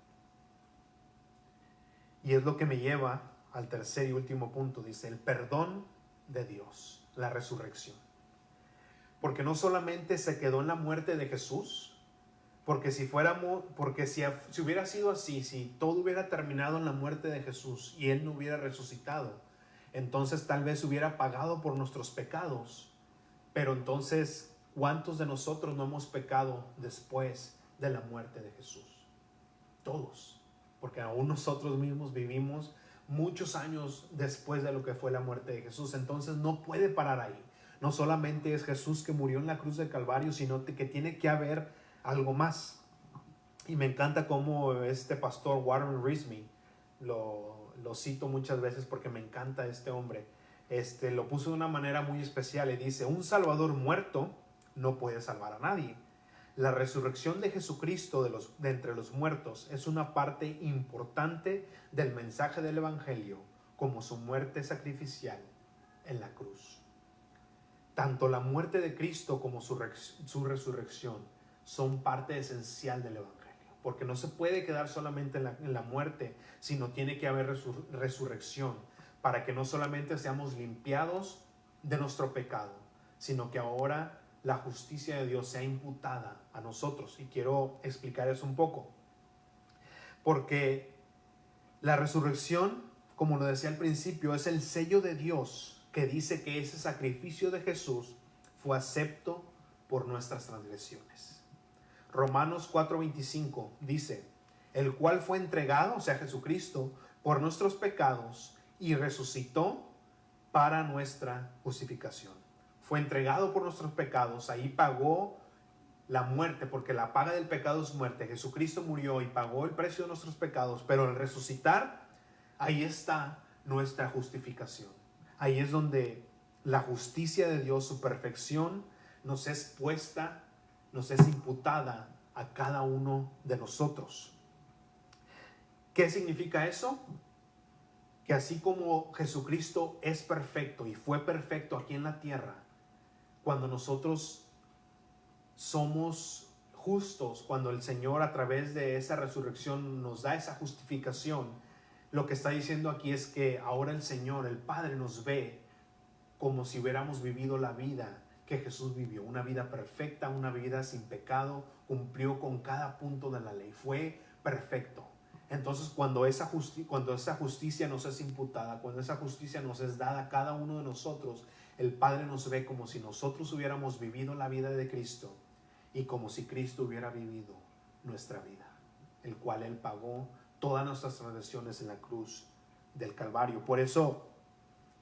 Y es lo que me lleva al tercer y último punto. Dice, el perdón de Dios, la resurrección. Porque no solamente se quedó en la muerte de Jesús, porque si hubiera sido así, si todo hubiera terminado en la muerte de Jesús y Él no hubiera resucitado, entonces tal vez hubiera pagado por nuestros pecados. Pero entonces, ¿cuántos de nosotros no hemos pecado después de la muerte de Jesús? Todos, porque aún nosotros mismos vivimos muchos años después de lo que fue la muerte de Jesús. Entonces no puede parar ahí. No solamente es Jesús que murió en la cruz del Calvario, sino que tiene que haber algo más. Y me encanta cómo este pastor Warren Risby, lo cito muchas veces porque me encanta este hombre, lo puso de una manera muy especial y dice, un salvador muerto no puede salvar a nadie. La resurrección de Jesucristo de entre los muertos es una parte importante del mensaje del Evangelio, como su muerte sacrificial en la cruz. Tanto la muerte de Cristo como su resurrección son parte esencial del Evangelio, porque no se puede quedar solamente en la muerte, sino tiene que haber resurrección, para que no solamente seamos limpiados de nuestro pecado, sino que ahora la justicia de Dios sea imputada a nosotros. Y quiero explicar eso un poco, porque la resurrección, como lo decía al principio, es el sello de Dios que dice que ese sacrificio de Jesús fue acepto por nuestras transgresiones. Romanos 4:25 dice, el cual fue entregado, o sea Jesucristo, por nuestros pecados y resucitó para nuestra justificación. Fue entregado por nuestros pecados, ahí pagó la muerte, porque la paga del pecado es muerte. Jesucristo murió y pagó el precio de nuestros pecados, pero al resucitar, ahí está nuestra justificación. Ahí es donde la justicia de Dios, su perfección, nos es puesta, nos es imputada a cada uno de nosotros. ¿Qué significa eso? Que así como Jesucristo es perfecto y fue perfecto aquí en la tierra, cuando nosotros somos justos, cuando el Señor a través de esa resurrección nos da esa justificación, lo que está diciendo aquí es que ahora el Señor, el Padre, nos ve como si hubiéramos vivido la vida que Jesús vivió, una vida perfecta, una vida sin pecado, cumplió con cada punto de la ley, fue perfecto. Entonces cuando esa justicia nos es imputada, cuando esa justicia nos es dada a cada uno de nosotros, el Padre nos ve como si nosotros hubiéramos vivido la vida de Cristo y como si Cristo hubiera vivido nuestra vida, el cual Él pagó todas nuestras transgresiones en la cruz del Calvario. Por eso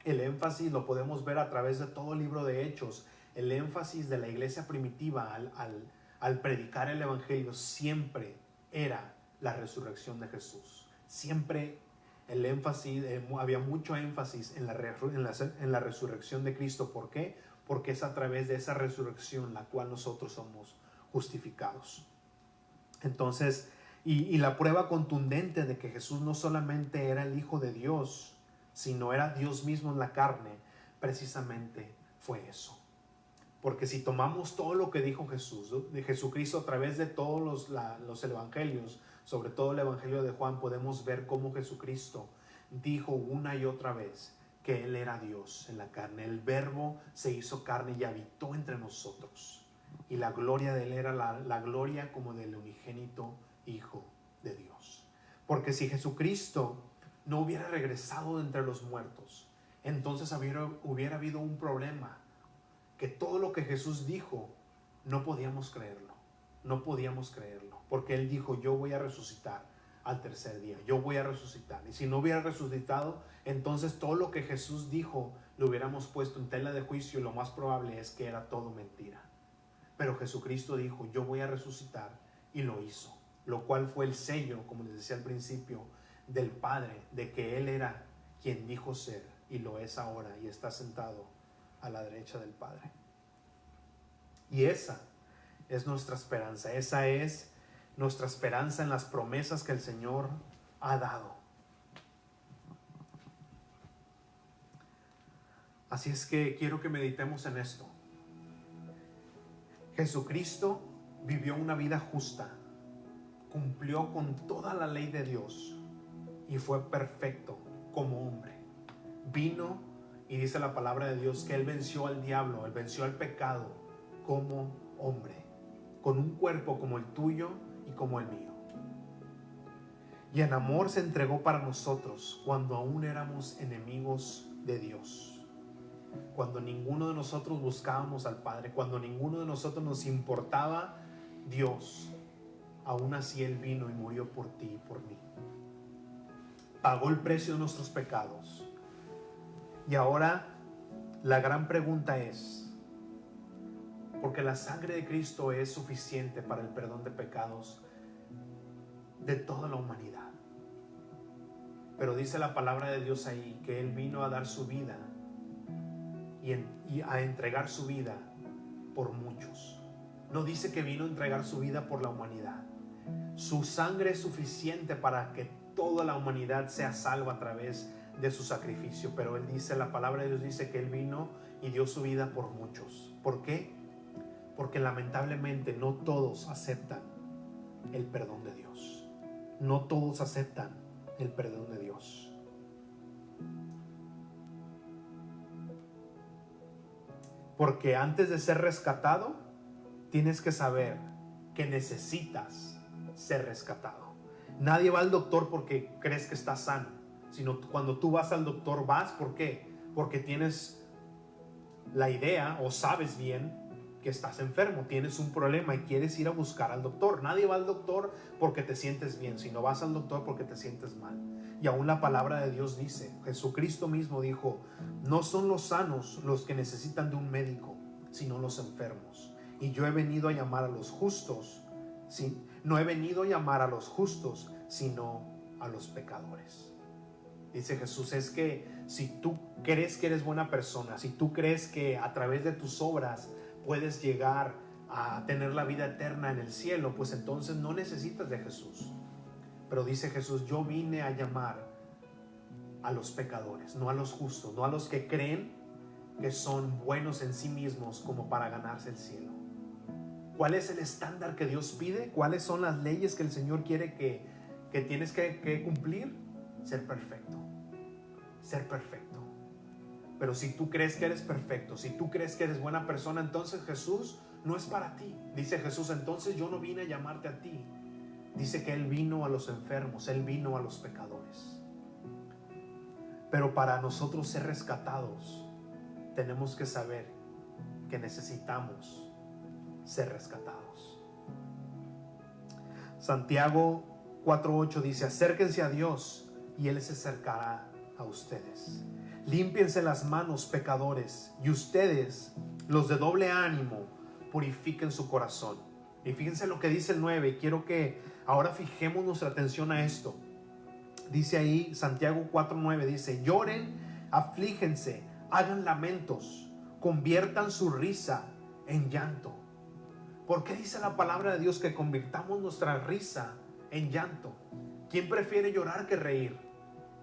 el énfasis lo podemos ver a través de todo el libro de Hechos. El énfasis de la iglesia primitiva al predicar el evangelio siempre era la resurrección de Jesús. Siempre el énfasis, había mucho énfasis en la resurrección de Cristo. ¿Por qué? Porque es a través de esa resurrección la cual nosotros somos justificados. Entonces, y la prueba contundente de que Jesús no solamente era el Hijo de Dios, sino era Dios mismo en la carne, precisamente fue eso. Porque si tomamos todo lo que dijo Jesús, de Jesucristo a través de todos los evangelios, sobre todo el evangelio de Juan, podemos ver cómo Jesucristo dijo una y otra vez que Él era Dios en la carne. El Verbo se hizo carne y habitó entre nosotros. Y la gloria de Él era la gloria como del unigénito Hijo de Dios. Porque si Jesucristo no hubiera regresado de entre los muertos, entonces hubiera habido un problema, que todo lo que Jesús dijo no podíamos creerlo, porque Él dijo: yo voy a resucitar al tercer día, yo voy a resucitar. Y si no hubiera resucitado, entonces todo lo que Jesús dijo lo hubiéramos puesto en tela de juicio, y lo más probable es que era todo mentira. Pero Jesucristo dijo: yo voy a resucitar, y lo hizo, lo cual fue el sello, como les decía al principio, del Padre, de que Él era quien dijo ser, y lo es ahora, y está sentado a la derecha del Padre. Y esa es nuestra esperanza, esa es nuestra esperanza en las promesas que el Señor ha dado. Así es que quiero que meditemos en esto. Jesucristo vivió una vida justa, cumplió con toda la ley de Dios y fue perfecto como hombre. Vino, y dice la palabra de Dios, que Él venció al diablo, Él venció al pecado como hombre, con un cuerpo como el tuyo y como el mío. Y en amor se entregó para nosotros cuando aún éramos enemigos de Dios. Cuando ninguno de nosotros buscábamos al Padre, cuando ninguno de nosotros nos importaba Dios, aún así Él vino y murió por ti y por mí. Pagó el precio de nuestros pecados. Y ahora la gran pregunta es, porque la sangre de Cristo es suficiente para el perdón de pecados de toda la humanidad. Pero dice la palabra de Dios ahí que Él vino a dar su vida y a entregar su vida por muchos. No dice que vino a entregar su vida por la humanidad. Su sangre es suficiente para que toda la humanidad sea salva a través de su sacrificio. Pero Él dice, la palabra de Dios dice que Él vino y dio su vida por muchos. ¿Por qué? Porque lamentablemente no todos aceptan el perdón de Dios. No todos aceptan el perdón de Dios. Porque antes de ser rescatado, tienes que saber que necesitas ser rescatado. Nadie va al doctor porque crees que estás sano, sino cuando tú vas al doctor vas, ¿por qué? Porque tienes la idea o sabes bien que estás enfermo, tienes un problema y quieres ir a buscar al doctor. Nadie va al doctor porque te sientes bien, sino vas al doctor porque te sientes mal. Y aún la palabra de Dios dice, Jesucristo mismo dijo, no son los sanos los que necesitan de un médico, sino los enfermos. Y yo he venido a llamar a los justos, ¿sí? No he venido a llamar a los justos, sino a los pecadores. Dice Jesús, es que si tú crees que eres buena persona, si tú crees que a través de tus obras puedes llegar a tener la vida eterna en el cielo, pues entonces no necesitas de Jesús. Pero dice Jesús, yo vine a llamar a los pecadores, no a los justos, no a los que creen que son buenos en sí mismos como para ganarse el cielo. ¿Cuál es el estándar que Dios pide? ¿Cuáles son las leyes que el Señor quiere que tienes que cumplir? Ser perfecto. Ser perfecto. Pero si tú crees que eres perfecto, si tú crees que eres buena persona, entonces Jesús no es para ti. Dice Jesús, entonces yo no vine a llamarte a ti. Dice que Él vino a los enfermos, Él vino a los pecadores. Pero para nosotros ser rescatados, tenemos que saber que necesitamos ser rescatados. Santiago 4:8 dice, acérquense a Dios y Él se acercará a ustedes. Límpiense las manos, pecadores, y ustedes, los de doble ánimo, purifiquen su corazón. Y fíjense lo que dice el 9, y quiero que ahora fijemos nuestra atención a esto. Dice ahí, Santiago 4:9, dice, lloren, aflígense, hagan lamentos, conviertan su risa en llanto. ¿Por qué dice la palabra de Dios que convirtamos nuestra risa en llanto? ¿Quién prefiere llorar que reír?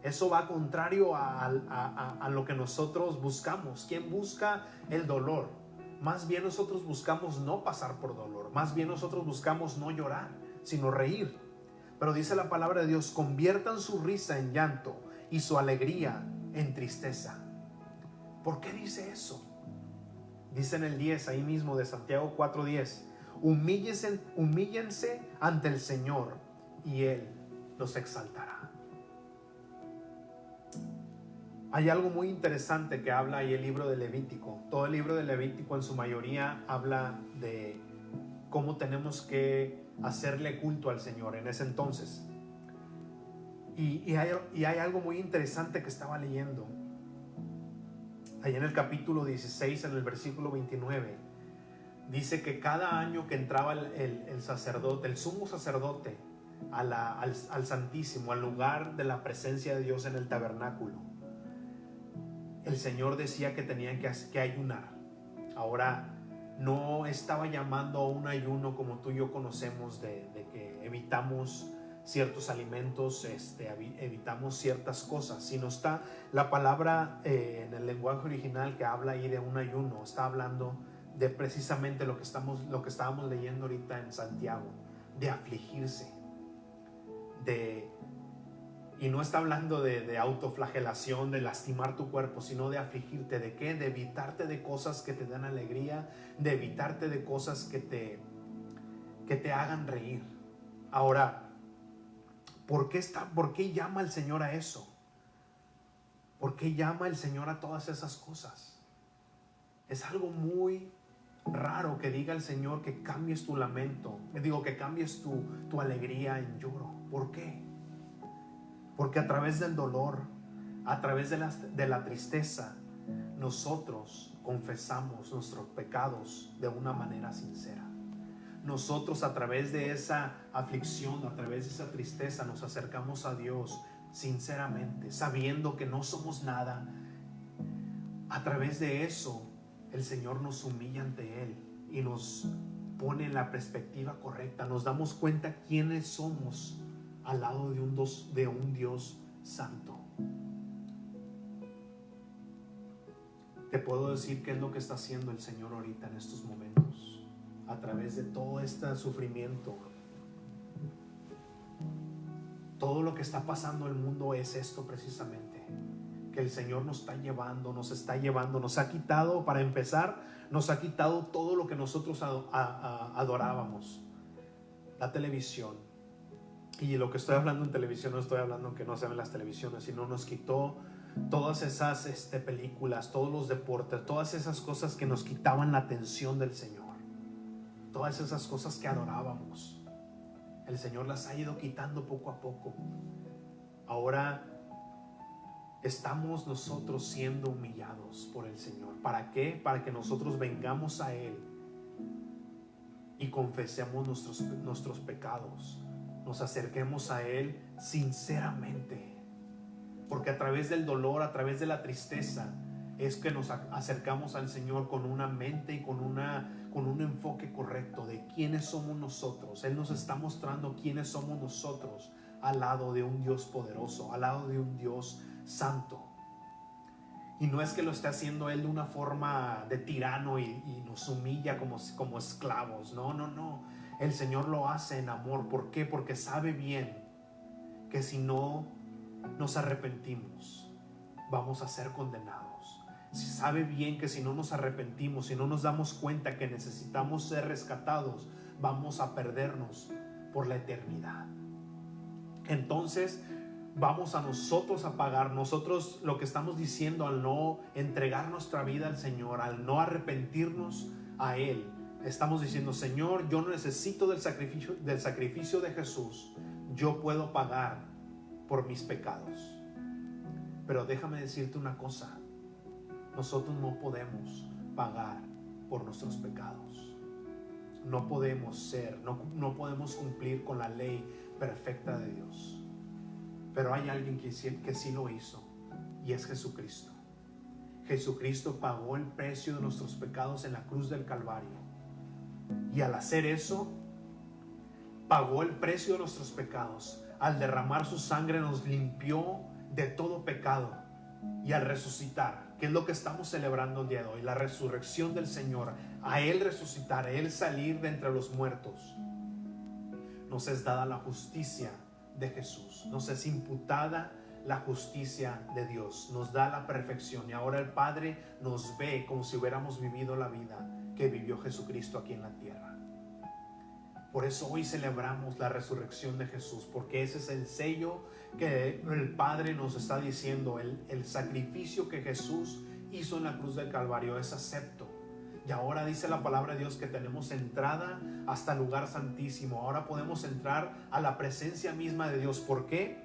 Eso va contrario a lo que nosotros buscamos. ¿Quién busca el dolor? Más bien nosotros buscamos no pasar por dolor. Más bien nosotros buscamos no llorar, sino reír. Pero dice la palabra de Dios, conviertan su risa en llanto y su alegría en tristeza. ¿Por qué dice eso? Dice en el 10, ahí mismo de Santiago 4:10, humíllense ante el Señor y Él los exaltará. Hay algo muy interesante que habla ahí el libro de Levítico. Todo el libro de Levítico en su mayoría habla de cómo tenemos que hacerle culto al Señor en ese entonces. Y hay algo muy interesante que estaba leyendo. Ahí en el capítulo 16, en el versículo 29, dice que cada año que entraba el sacerdote, el sumo sacerdote, al Santísimo, al lugar de la presencia de Dios en el tabernáculo, el Señor decía que tenían que ayunar. Ahora, no estaba llamando a un ayuno como tú y yo conocemos de que evitamos ciertos alimentos, evitamos ciertas cosas, sino está la palabra en el lenguaje original que habla ahí de un ayuno, está hablando de precisamente lo que estábamos leyendo ahorita en Santiago, de afligirse, y no está hablando de autoflagelación, de lastimar tu cuerpo, sino de afligirte. ¿De qué? De evitarte de cosas que te dan alegría, de evitarte de cosas que te hagan reír. Ahora, ¿por qué llama el Señor a eso? ¿Por qué llama el Señor a todas esas cosas? Es algo muy raro que diga el Señor que cambies tu lamento, que cambies tu alegría en lloro. ¿Por qué? Porque a través del dolor, a través de la tristeza, nosotros confesamos nuestros pecados de una manera sincera. Nosotros a través de esa aflicción, a través de esa tristeza, nos acercamos a Dios sinceramente, sabiendo que no somos nada. A través de eso, el Señor nos humilla ante Él y nos pone en la perspectiva correcta. Nos damos cuenta quiénes somos al lado de un Dios santo. Te puedo decir qué es lo que está haciendo el Señor ahorita en estos momentos, a través de todo este sufrimiento. Todo lo que está pasando en el mundo es esto precisamente, que el Señor nos está llevando, nos ha quitado, para empezar, nos ha quitado todo lo que nosotros adorábamos, la televisión. Y lo que estoy hablando en televisión, no estoy hablando que no se ven las televisiones, sino nos quitó todas esas películas, todos los deportes, todas esas cosas que nos quitaban la atención del Señor, todas esas cosas que adorábamos. El Señor las ha ido quitando poco a poco. Ahora estamos nosotros siendo humillados por el Señor. ¿Para qué? Para que nosotros vengamos a Él y confesemos nuestros pecados. Nos acerquemos a Él sinceramente, porque a través del dolor, a través de la tristeza, es que nos acercamos al Señor con una mente y con un enfoque correcto de quiénes somos nosotros. Él nos está mostrando quiénes somos nosotros al lado de un Dios poderoso, al lado de un Dios santo. Y no es que lo esté haciendo Él de una forma de tirano y nos humilla como esclavos. No. El Señor lo hace en amor. ¿Por qué? Porque sabe bien que si no nos arrepentimos, vamos a ser condenados. sabe bien que si no nos arrepentimos, si no nos damos cuenta que necesitamos ser rescatados, vamos a perdernos por la eternidad. Entonces vamos a nosotros a pagar. Nosotros lo que estamos diciendo al no entregar nuestra vida al Señor, al no arrepentirnos a Él, estamos diciendo: Señor, yo no necesito del sacrificio de Jesús. Yo puedo pagar por mis pecados. Pero déjame decirte una cosa: nosotros no podemos pagar por nuestros pecados. No podemos no podemos cumplir con la ley perfecta de Dios. Pero hay alguien que sí lo hizo, y es Jesucristo. Jesucristo pagó el precio de nuestros pecados en la cruz del Calvario. Y al hacer eso, pagó el precio de nuestros pecados. Al derramar su sangre nos limpió de todo pecado. Y al resucitar, que es lo que estamos celebrando el día de hoy, la resurrección del Señor, a Él resucitar, a Él salir de entre los muertos, nos es dada la justicia de Jesús, nos es imputada la justicia de Dios, nos da la perfección, y ahora el Padre nos ve como si hubiéramos vivido la vida que vivió Jesucristo aquí en la tierra. Por eso hoy celebramos la resurrección de Jesús, porque ese es el sello que el Padre nos está diciendo. El sacrificio que Jesús hizo en la cruz del Calvario es acepto. Y ahora dice la palabra de Dios que tenemos entrada hasta el lugar santísimo. Ahora podemos entrar a la presencia misma de Dios. ¿Por qué?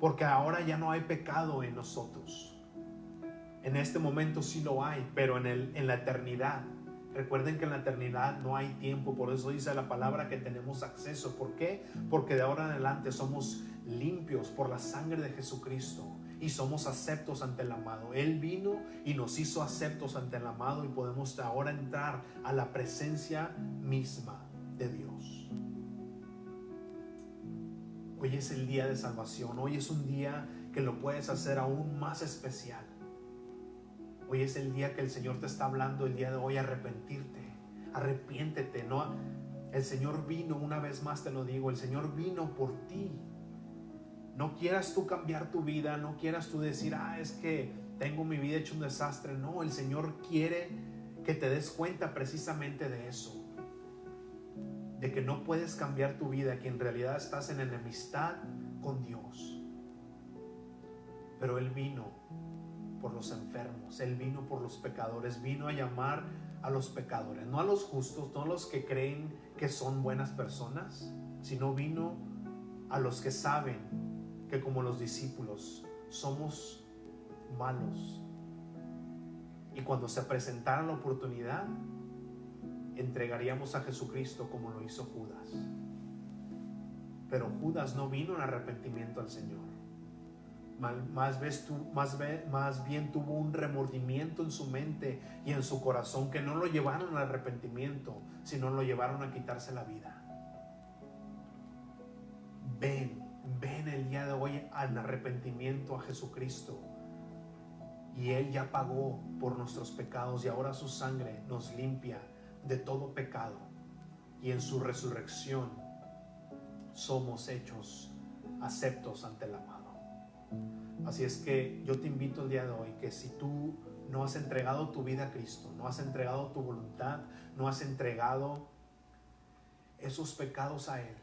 Porque ahora ya no hay pecado en nosotros. En este momento sí lo hay, pero en la eternidad. Recuerden que en la eternidad no hay tiempo. Por eso dice la palabra que tenemos acceso. ¿Por qué? Porque de ahora en adelante somos limpios por la sangre de Jesucristo y somos aceptos ante el amado. Él vino y nos hizo aceptos ante el amado, y podemos ahora entrar a la presencia misma de Dios. Hoy es el día de salvación. Hoy es un día que lo puedes hacer aún más especial. Hoy es el día que el Señor te está hablando el día de hoy: arrepentirte, arrepiéntete. No, el Señor vino, una vez más te lo digo, el Señor vino por ti. No quieras tú cambiar tu vida, no quieras tú decir: es que tengo mi vida hecho un desastre. No, el Señor quiere que te des cuenta precisamente de eso, de que no puedes cambiar tu vida, que en realidad estás en enemistad con Dios. Pero Él vino por los enfermos, Él vino por los pecadores, vino a llamar a los pecadores, no a los justos, no a los que creen que son buenas personas, sino vino a los que saben que, como los discípulos, somos malos, y cuando se presentara la oportunidad, entregaríamos a Jesucristo como lo hizo Judas. Pero Judas no vino en arrepentimiento al Señor. Más bien tuvo un remordimiento en su mente y en su corazón, que no lo llevaron al arrepentimiento, sino lo llevaron a quitarse la vida. Ven el día de hoy al arrepentimiento a Jesucristo, y Él ya pagó por nuestros pecados, y ahora su sangre nos limpia de todo pecado, y en su resurrección somos hechos aceptos ante el amado. Así es que yo te invito el día de hoy, que si tú no has entregado tu vida a Cristo, no has entregado tu voluntad, no has entregado esos pecados a Él,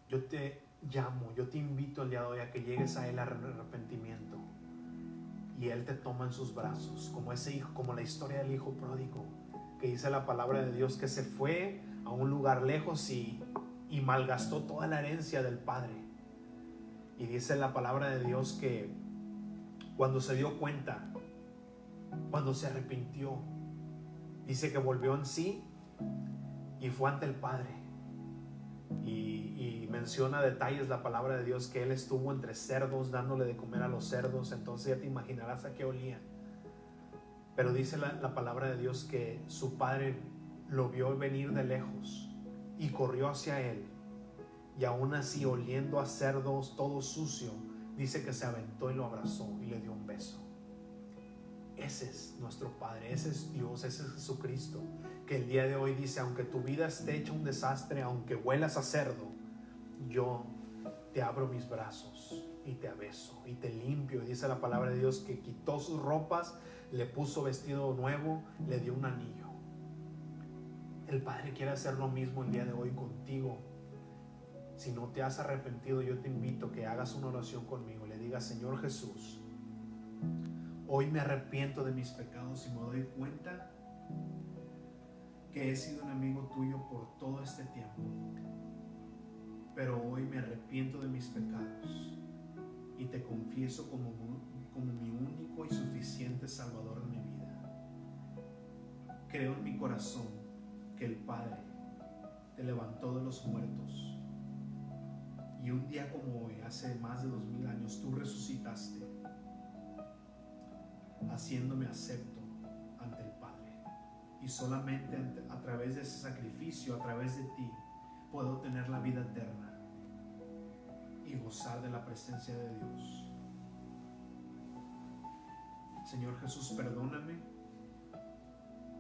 yo te invito el día de hoy a que llegues a Él al arrepentimiento, y Él te toma en sus brazos, como ese hijo, como la historia del hijo pródigo, que dice la palabra de Dios que se fue a un lugar lejos y malgastó toda la herencia del padre. Y dice la palabra de Dios que cuando se dio cuenta, cuando se arrepintió, dice que volvió en sí y fue ante el Padre. Y menciona detalles la palabra de Dios, que Él estuvo entre cerdos dándole de comer a los cerdos. Entonces ya te imaginarás a qué olía. Pero dice la palabra de Dios que su padre lo vio venir de lejos y corrió hacia Él. Y aún así, oliendo a cerdos, todo sucio, dice que se aventó y lo abrazó y le dio un beso. Ese es nuestro Padre, ese es Dios, ese es Jesucristo, que el día de hoy dice: aunque tu vida esté hecha un desastre, aunque huelas a cerdo, yo te abro mis brazos y te beso y te limpio. Y dice la palabra de Dios que quitó sus ropas, le puso vestido nuevo, le dio un anillo. El Padre quiere hacer lo mismo el día de hoy contigo. Si no te has arrepentido, yo te invito a que hagas una oración conmigo. Le digas: Señor Jesús, hoy me arrepiento de mis pecados y me doy cuenta que he sido un amigo tuyo por todo este tiempo. Pero hoy me arrepiento de mis pecados y te confieso como mi único y suficiente Salvador en mi vida. Creo en mi corazón que el Padre te levantó de los muertos y un día como hoy, hace más de 2000 años, tú resucitaste, haciéndome acepto ante el Padre. Y solamente a través de ese sacrificio, a través de ti, puedo tener la vida eterna y gozar de la presencia de Dios. Señor Jesús, perdóname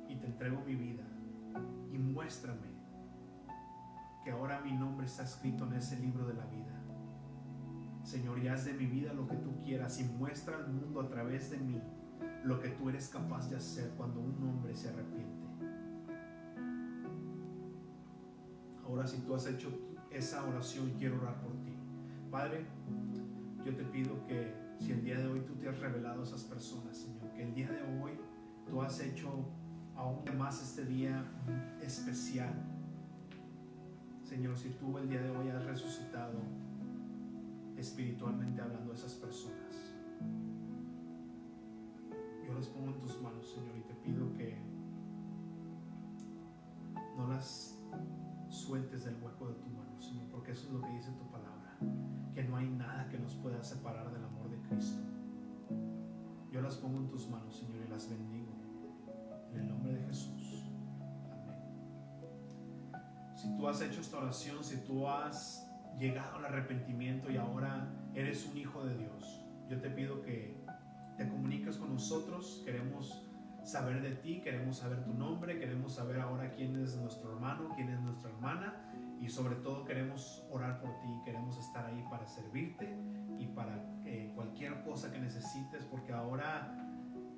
y te entrego mi vida y muéstrame que ahora mi nombre está escrito en ese libro de la vida. Señor, y haz de mi vida lo que tú quieras y muestra al mundo a través de mí lo que tú eres capaz de hacer cuando un hombre se arrepiente. Ahora, si tú has hecho esa oración, quiero orar por ti. Padre, yo te pido que si el día de hoy tú te has revelado a esas personas, Señor, que el día de hoy tú has hecho aún más este día especial. Señor, si tú el día de hoy has resucitado espiritualmente hablando a esas personas, yo las pongo en tus manos, Señor, y te pido que no las sueltes del hueco de tu mano, Señor, porque eso es lo que dice tu palabra, que no hay nada que nos pueda separar del amor de Cristo. Yo las pongo en tus manos, Señor, y las bendigo en el nombre de Jesús. Si tú has hecho esta oración, si tú has llegado al arrepentimiento y ahora eres un hijo de Dios, yo te pido que te comuniques con nosotros. Queremos saber de ti, queremos saber tu nombre, queremos saber ahora quién es nuestro hermano, quién es nuestra hermana, y sobre todo queremos orar por ti, queremos estar ahí para servirte y para cualquier cosa que necesites, porque ahora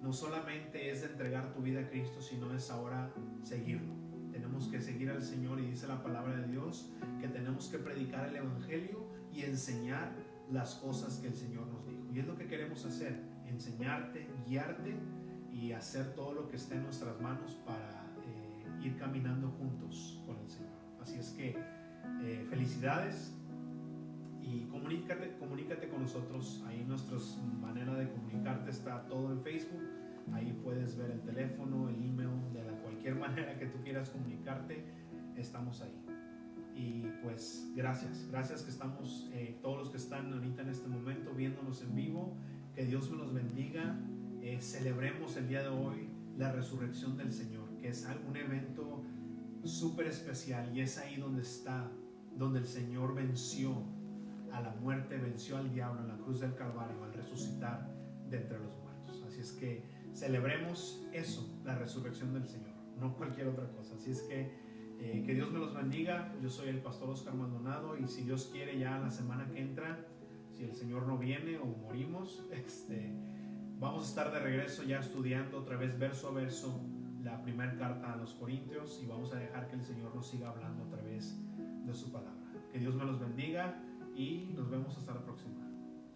no solamente es de entregar tu vida a Cristo, sino es ahora seguirlo. Tenemos que seguir al Señor, y dice la palabra de Dios que tenemos que predicar el Evangelio y enseñar las cosas que el Señor nos dijo. Y es lo que queremos hacer: enseñarte, guiarte y hacer todo lo que esté en nuestras manos para ir caminando juntos con el Señor. Así es que felicidades, y comunícate con nosotros. Ahí nuestra manera de comunicarte está todo en Facebook. Ahí puedes ver el teléfono, el email, de cualquier manera que tú quieras comunicarte, estamos ahí. Y pues gracias que estamos, todos los que están ahorita en este momento viéndonos en vivo, que Dios me los bendiga. Celebremos el día de hoy la resurrección del Señor, que es un evento súper especial, y es ahí donde el Señor venció a la muerte, venció al diablo en la cruz del Calvario al resucitar de entre los muertos. Así es que celebremos eso, la resurrección del Señor, no cualquier otra cosa. Así es que Dios me los bendiga. Yo soy el pastor Oscar Maldonado, y si Dios quiere, ya la semana que entra, si el Señor no viene o morimos, vamos a estar de regreso ya estudiando otra vez verso a verso la primera carta a los Corintios, y vamos a dejar que el Señor nos siga hablando a través de su palabra. Que Dios me los bendiga y nos vemos hasta la próxima.